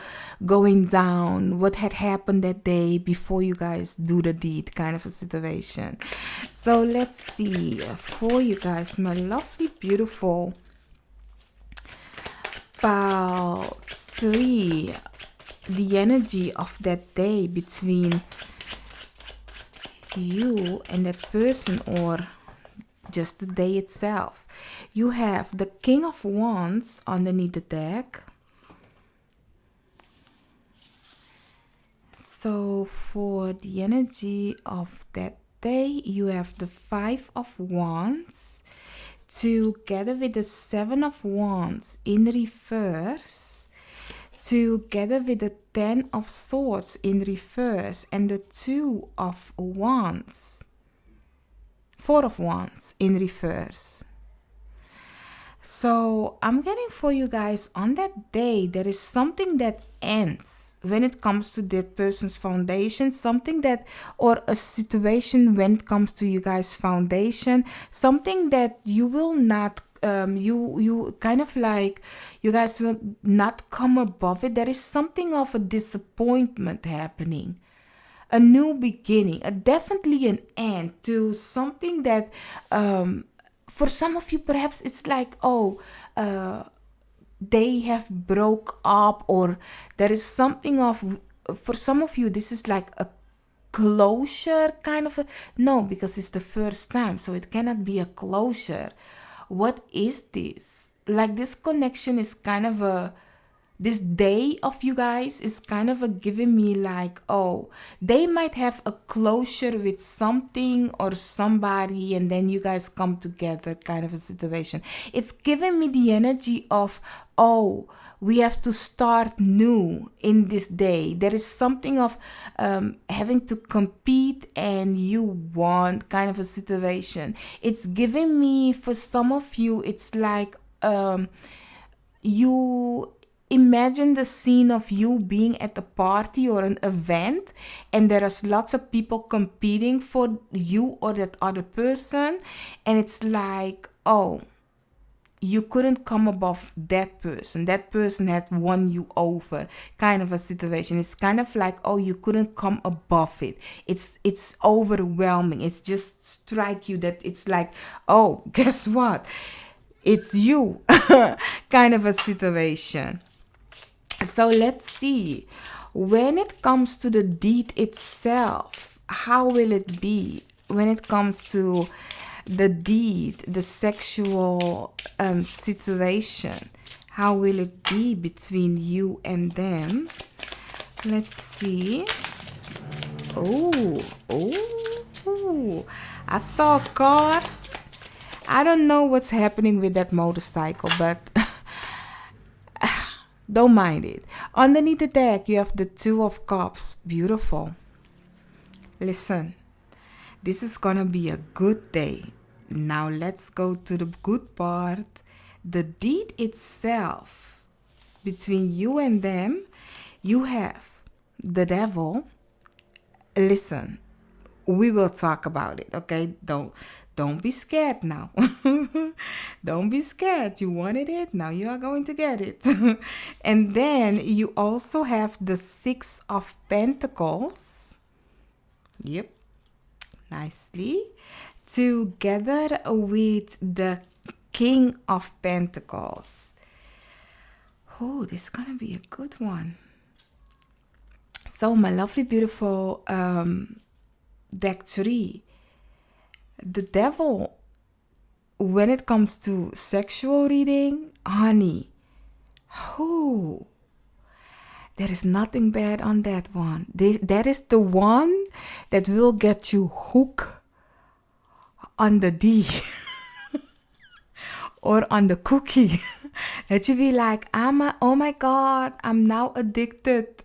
going down, what had happened that day before you guys do the deed, kind of a situation. So let's see for you guys, my lovely, beautiful pal 3, the energy of that day between you and that person, or just the day itself. You have the King of Wands underneath the deck. So for the energy of that day, you have the 5 of Wands together with the 7 of Wands in reverse, together with the 10 of Swords in reverse, and the 2 of Wands, 4 of Wands in reverse. So I'm getting for you guys on that day, there is something that ends when it comes to that person's foundation, something that, or a situation when it comes to you guys' foundation, something that you will not. You kind of like you guys will not come above it. There is something of a disappointment happening, a new beginning, a definitely an end to something that for some of you perhaps it's like, oh, they have broke up, or there is something of, for some of you this is like a closure kind of a, no, because it's the first time, so it cannot be a closure. What is this? Like, this connection is kind of a, this day of you guys is kind of a giving me like, oh, they might have a closure with something or somebody, and then you guys come together kind of a situation. It's giving me the energy of, oh, we have to start new in this day. There is something of having to compete and you want kind of a situation. It's giving me, for some of you, it's like you imagine the scene of you being at a party or an event, and there is lots of people competing for you or that other person, and it's like, oh, you couldn't come above that person. That person had won you over, kind of a situation. It's kind of like, oh, you couldn't come above it. It's overwhelming. It's just strike you that it's like, oh, guess what? It's you, kind of a situation. So let's see. When it comes to the deed itself, how will it be? When it comes to the deed, the sexual situation, how will it be between you and them? Let's see. Oh, I saw a car. I don't know what's happening with that motorcycle, but don't mind it. Underneath the deck, you have the Two of Cups. Beautiful. Listen, this is gonna be a good day. Now let's go to the good part. The deed itself, between you and them, you have the devil. Listen, we will talk about it, okay? Don't be scared now. Don't be scared. You wanted it, now you are going to get it. And then you also have the Six of Pentacles. Yep, nicely. Together with the King of Pentacles. Oh, this is gonna be a good one. So, my lovely, beautiful deck 3. The devil, when it comes to sexual reading, honey, oh, there is nothing bad on that one. That is the one that will get you hooked on the D or on the cookie. That you be like, oh my God, I'm now addicted.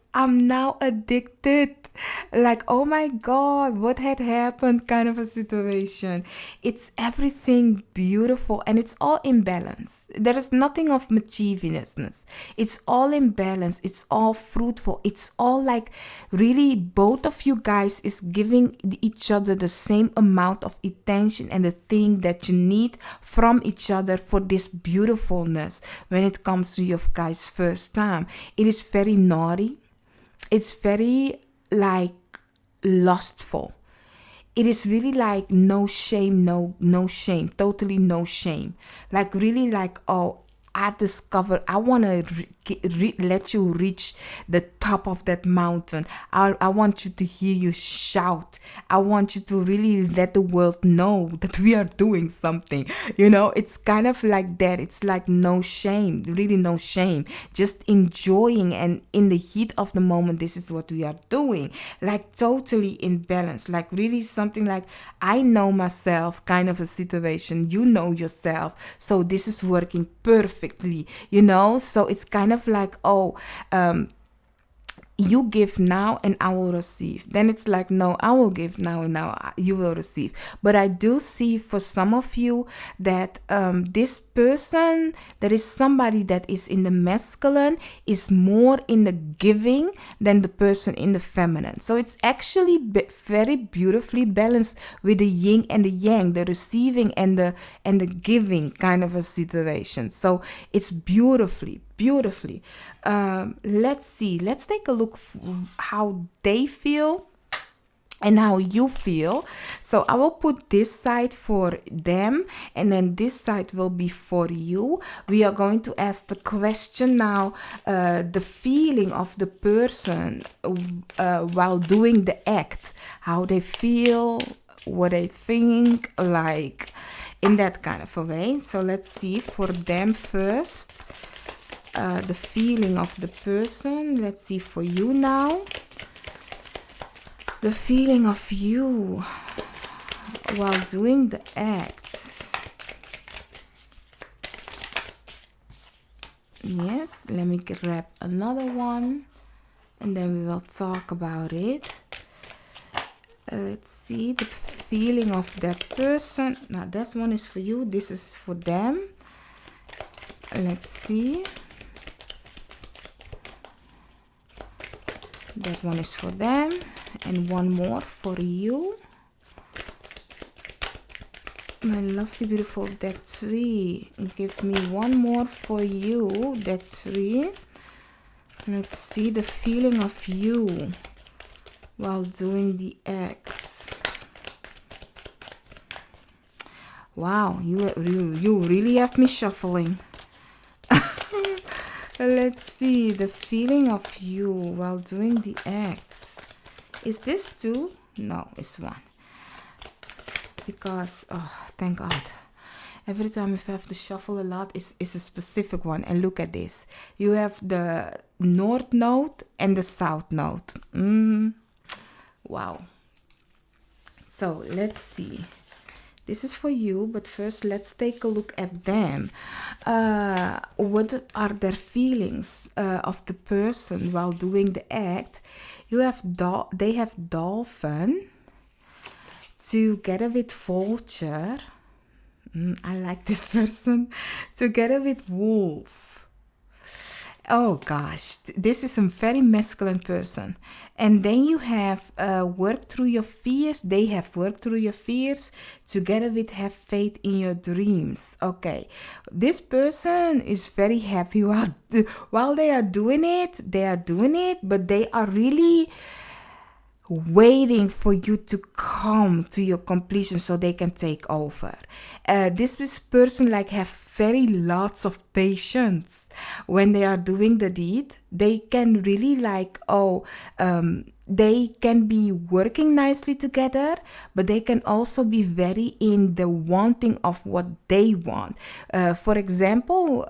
Like, oh my God, what had happened, kind of a situation. It's everything beautiful, and it's all in balance. There is nothing of mischievousness. It's all in balance. It's all fruitful. It's all like, really, both of you guys is giving each other the same amount of attention and the thing that you need from each other for this beautifulness. When it comes to your guys' first time, it is very naughty. It's very like lustful. It is really like no shame, no shame, totally no shame. Like, really, like, oh, I want to let you reach the top of that mountain. I want you to hear you shout. I want you to really let the world know that we are doing something. It's kind of like that. It's like no shame, really no shame. Just enjoying, and in the heat of the moment, this is what we are doing. Like, totally in balance. Like, really something like, I know myself, kind of a situation. You know yourself. So this is working perfectly, so it's kind of like, oh, you give now and I will receive. Then it's like, no, I will give now and now you will receive. But I do see for some of you that this person, that is somebody that is in the masculine, is more in the giving than the person in the feminine. So it's actually very beautifully balanced with the yin and the yang, the receiving and the giving kind of a situation. So it's beautifully. Let's see. Let's take a look how they feel and how you feel. So I will put this side for them, and then this side will be for you. We are going to ask the question now, the feeling of the person while doing the act, how they feel, what they think, like in that kind of a way. So let's see for them first. The feeling of the person. Let's see for you now. The feeling of you while doing the acts. Yes, let me grab another one and then we will talk about it. Let's see the feeling of that person. Now that one is for you. This is for them. Let's see. That one is for them, and one more for you. My lovely, beautiful deck 3. Give me one more for you, deck 3. Let's see the feeling of you while doing the acts. Wow, you really have me shuffling. Let's see the feeling of you while doing the acts. Is this 2? No, it's 1. Because, oh, thank God. Every time if I have to shuffle a lot, it's a specific one. And look at this. You have the north note and the south note. Wow. So, let's see. This is for you, but first let's take a look at them. What are their feelings of the person while doing the act? They have dolphin together with vulture. I like this person. Together with wolf. Oh gosh, this is a very masculine person. And then you have work through your fears. They have worked through your fears together with have faith in your dreams. Okay, this person is very happy while they are doing it. But they are really waiting for you to come to your completion so they can take over. This person like have very lots of patience when they are doing the deed. They can really like they can be working nicely together, but they can also be very in the wanting of what they want. For example,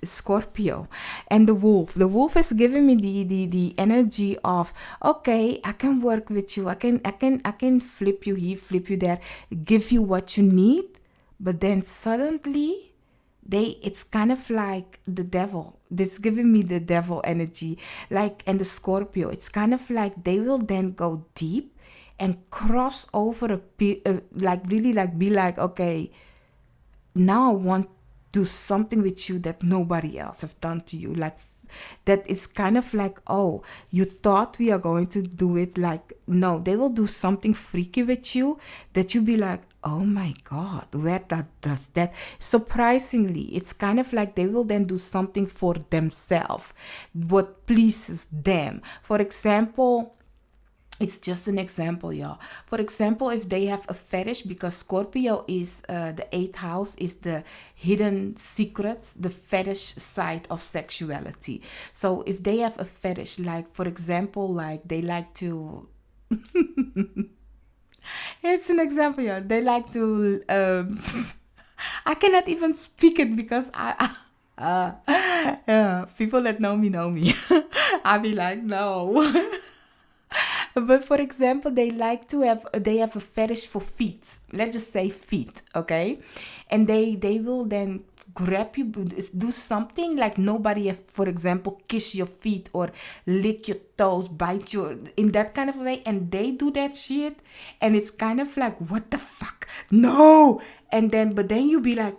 Scorpio and the wolf. The wolf is giving me the energy of, okay, I can work with you. I can flip you here, flip you there, give you what you need. But then suddenly it's kind of like the devil. It's giving me the devil energy. And the Scorpio, it's kind of like they will then go deep and cross over be like, okay, now I want to do something with you that nobody else have done to you. Like that is kind of like, oh, you thought we are going to do it. Like, no, they will do something freaky with you that you be like, oh my God, where does that? Surprisingly, it's kind of like they will then do something for themselves, what pleases them. For example, it's just an example, y'all. For example, if they have a fetish, because Scorpio is the 8th house, is the hidden secrets, the fetish side of sexuality. So if they have a fetish, like for example, like they like to it's an example, yeah. They like to I cannot even speak it because people that know me. I'll be like, no. But for example, they have a fetish for feet. Let's just say feet, okay? And they will then grab you, do something like nobody have, for example, kiss your feet or lick your toes, bite your, in that kind of way, and they do that shit, and it's kind of like, what the fuck, no. And then, but then you be like,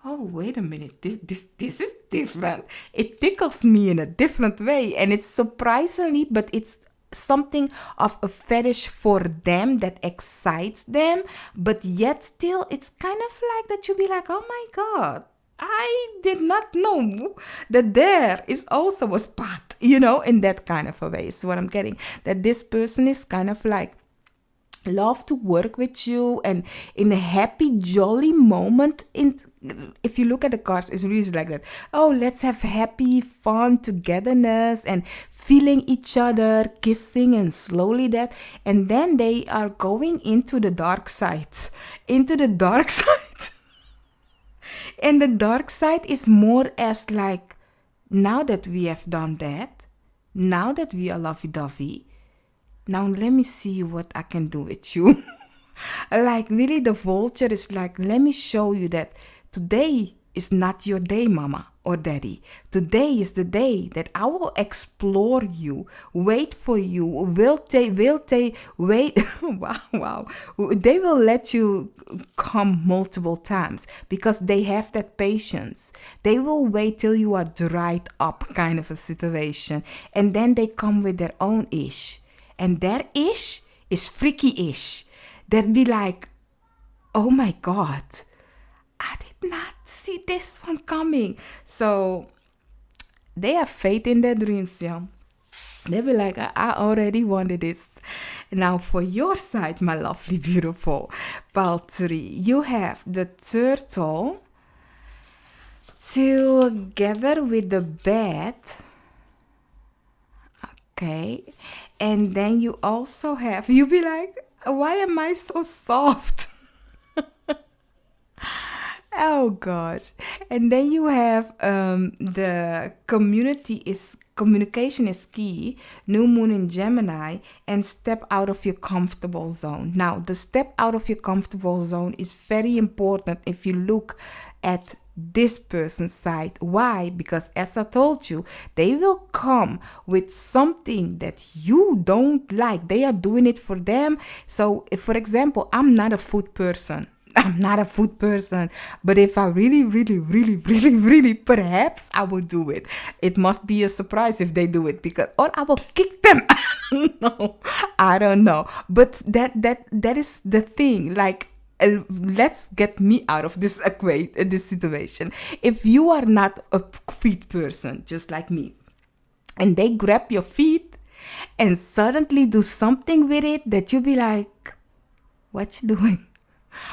oh, wait a minute, this is different. It tickles me in a different way, and it's surprisingly, but it's something of a fetish for them that excites them, but yet still it's kind of like that you be like, oh my god, I did not know that there is also a spot, in that kind of a way. So what I'm getting, that this person is kind of like love to work with you, and in a happy jolly moment, in if you look at the cards, it's really like that. Oh, let's have happy fun togetherness and feeling each other, kissing, and slowly that, and then they are going into the dark side, into the dark side. And the dark side is more as like, now that we have done that, now that we are lovey-dovey, now let me see what I can do with you. Like really, the vulture is like, let me show you that today is not your day, mama or daddy. Today is the day that I will explore you, wait for you, wait. Wow. They will let you come multiple times because they have that patience. They will wait till you are dried up, kind of a situation. And then they come with their own ish. And their ish is freaky ish. They'd be like, oh my God, I did not see this one coming. So they have faith in their dreams, yeah. They'll be like, I already wanted this. Now for your side, my lovely, beautiful pile 3, you have the turtle together with the bed. Okay. And then you also have, you be like, why am I so soft? Oh gosh. And then you have the communication is key, new moon in Gemini, and step out of your comfortable zone. Now, the step out of your comfortable zone is very important if you look at this person's side. Why? Because as I told you, they will come with something that you don't like. They are doing it for them. So, if, for example, I'm not a food person, but if I really, perhaps I will do it. It must be a surprise if they do it, because, or I will kick them. No, I don't know. But that is the thing. Like, let's get me out of this situation. If you are not a feet person, just like me, and they grab your feet and suddenly do something with it that you be like, what you doing?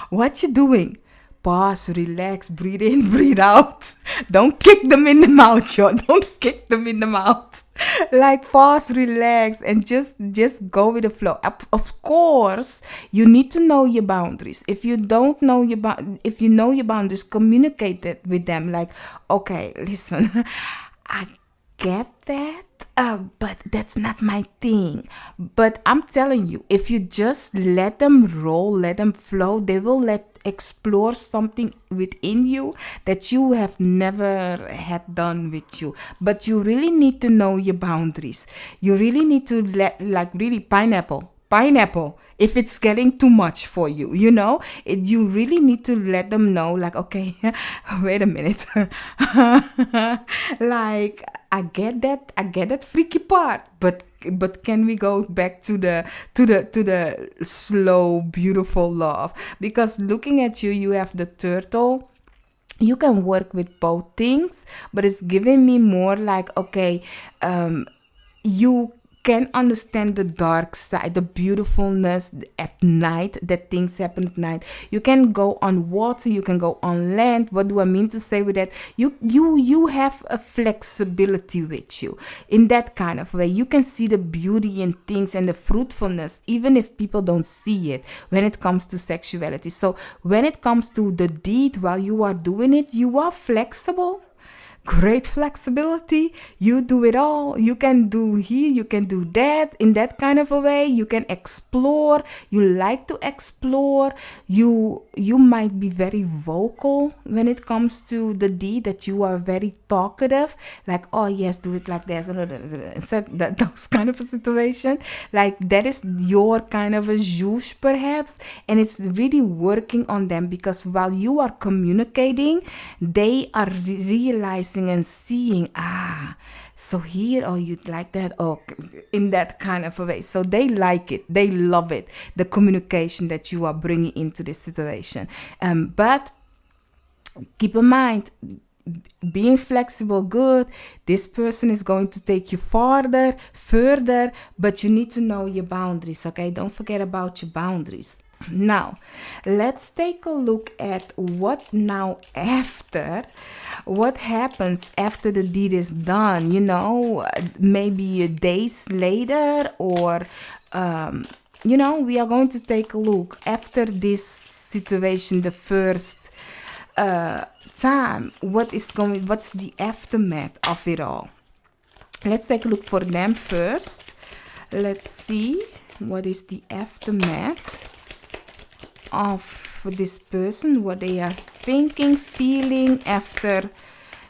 What you doing? Pause, relax, breathe in, breathe out. Don't kick them in the mouth, yo. Don't kick them in the mouth. Like, pause, relax, and just go with the flow. Of course, you need to know your boundaries. If you don't know if you know your boundaries, communicate it with them. Like, okay, listen, I get that, but that's not my thing. But I'm telling you, if you just let them roll, let them flow, they will explore something within you that you have never had done with you. But you really need to know your boundaries. You really need to really pineapple, if it's getting too much for you, you really need to let them know, like, okay, wait a minute. Like, I get that freaky part, but can we go back to the slow, beautiful love? Because looking at you, you have the turtle. You can work with both things, but it's giving me more like, okay, you can understand the dark side, the beautifulness at night, that things happen at night. You can go on water, you can go on land. What do I mean to say with that? You have a flexibility with you in that kind of way. You can see the beauty in things and the fruitfulness, even if people don't see it when it comes to sexuality. So when it comes to the deed while you are doing it, you are flexible. great flexibility. You do it all. You can do here, you can do that in that kind of a way. You can explore. You like to explore. You might be very vocal when it comes to the D, that you are very talkative, like, oh yes, do it like this, that those kind of a situation. Like that is your kind of a juice perhaps, and it's really working on them, because while you are communicating, they are realizing and seeing, so here, oh, you'd like that, oh, in that kind of a way. So they like it, they love it, the communication that you are bringing into this situation. But keep in mind, being flexible, good. This person is going to take you further, but you need to know your boundaries, okay? Don't forget about your boundaries. Now, let's take a look at what happens after the deed is done, maybe days later, or, we are going to take a look after this situation, the first time, what's the aftermath of it all. Let's take a look for them first. Let's see what is the aftermath of this person, what they are thinking, feeling after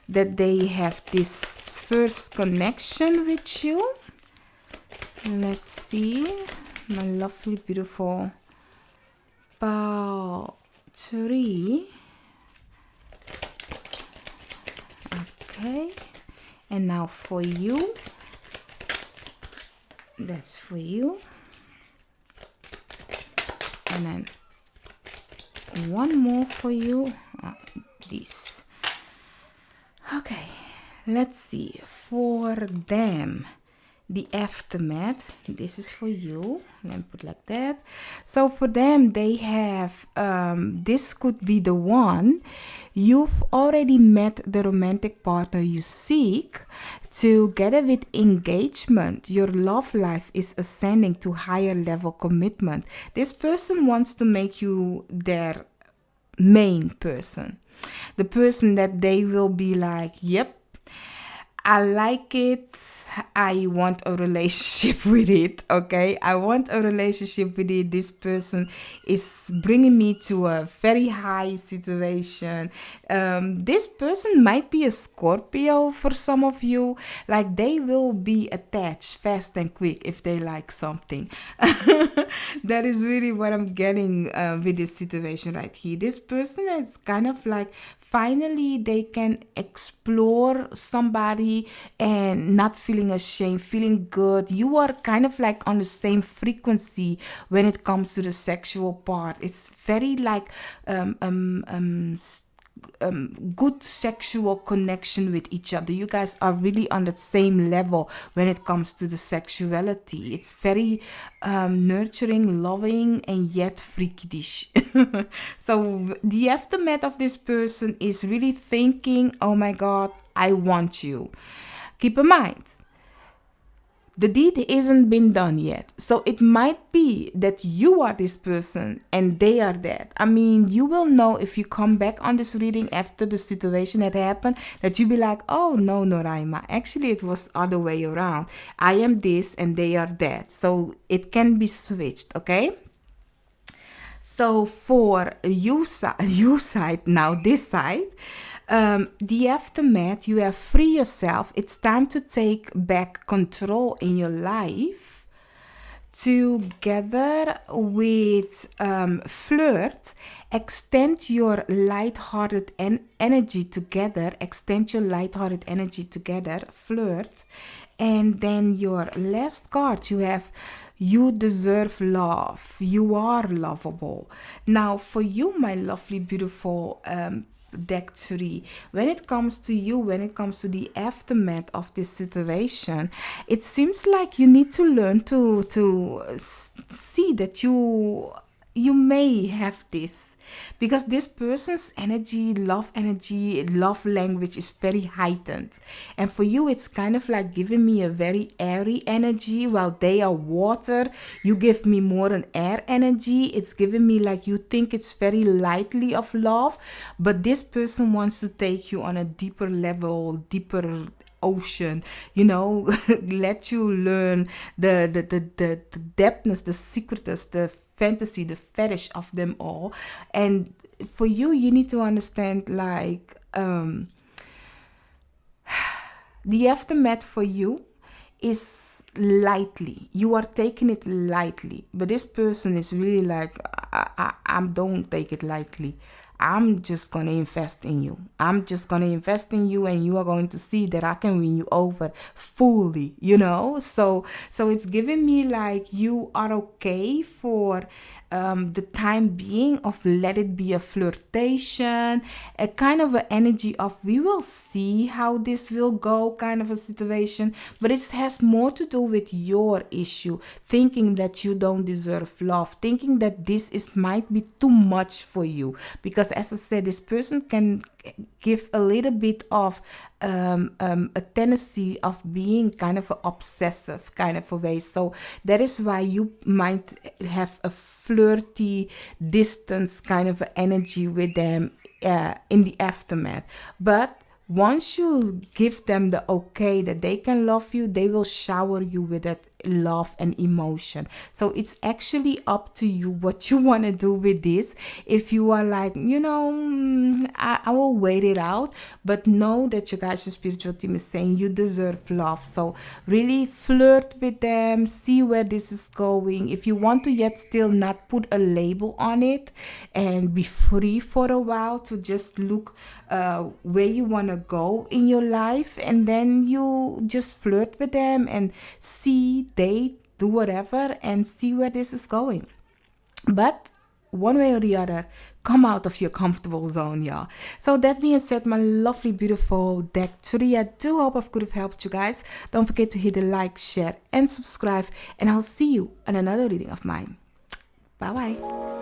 that they have this first connection with you. Let's see, my lovely, beautiful pile 3. Okay, and now for you, that's for you, and then one more for you, this. Okay, let's see, for them, the aftermath, this is for you, let me put like that. So for them, they have, this could be the one. You've already met the romantic partner you seek. Together with engagement, your love life is ascending to higher level commitment. This person wants to make you their main person. The person that they will be like, yep, I like it. I want a relationship with it, okay? I want a relationship with it. This person is bringing me to a very high situation. This person might be a Scorpio for some of you. Like, they will be attached fast and quick if they like something. That is really what I'm getting with this situation right here. This person is kind of like, finally they can explore somebody and not feeling ashamed, feeling good. You are kind of like on the same frequency when it comes to the sexual part. It's very like good sexual connection with each other. You guys are really on the same level when it comes to the sexuality. It's very nurturing, loving, and yet freakish. So the aftermath of this person is really thinking, oh my God, I want you. Keep in mind, the deed isn't been done yet. So it might be that you are this person and they are that. I mean, you will know if you come back on this reading after the situation that happened, that you be like, oh no, Noraima, actually it was other way around. I am this and they are that. So it can be switched, okay? So for you side, now this side, the aftermath, you have free yourself. It's time to take back control in your life. Together with flirt, extend your light-hearted energy together. Extend your light-hearted energy together, flirt. And then your last card, you have, you deserve love. You are lovable. Now, for you, my lovely, beautiful deck 3, when it comes to you, when it comes to the aftermath of this situation, it seems like you need to learn to see that you you may have this, because this person's energy, love language is very heightened. And for you, it's kind of like giving me a very airy energy, while they are water. You give me more an air energy. It's giving me like you think it's very lightly of love, but this person wants to take you on a deeper level, deeper ocean, let you learn the depthness, the secretness, the fantasy, the fetish of them all. And for you, you need to understand like the aftermath for you is lightly. You are taking it lightly, but this person is really like, I don't take it lightly. I'm just going to invest in you. I'm just going to invest in you, and you are going to see that I can win you over fully, So it's giving me like you are okay for the time being of let it be a flirtation, a kind of an energy of we will see how this will go kind of a situation. But it has more to do with your issue, thinking that you don't deserve love, thinking that this might be too much for you. Because as I said, this person can give a little bit of a tendency of being kind of obsessive kind of a way. So that is why you might have a flirty distance kind of energy with them in the aftermath. But once you give them the okay that they can love you, they will shower you with that love and emotion. So it's actually up to you what you want to do with this. If you are like, I will wait it out, but know that your guys' spiritual team is saying you deserve love. So really flirt with them, see where this is going. If you want to yet still not put a label on it and be free for a while to just look where you want to go in your life, and then you just flirt with them and see, date, do whatever, and see where this is going. But one way or the other, come out of your comfortable zone, y'all. So that being said, my lovely, beautiful deck 3, I do hope I could have helped you guys. Don't forget to hit the like, share, and subscribe, and I'll see you on another reading of mine. Bye bye.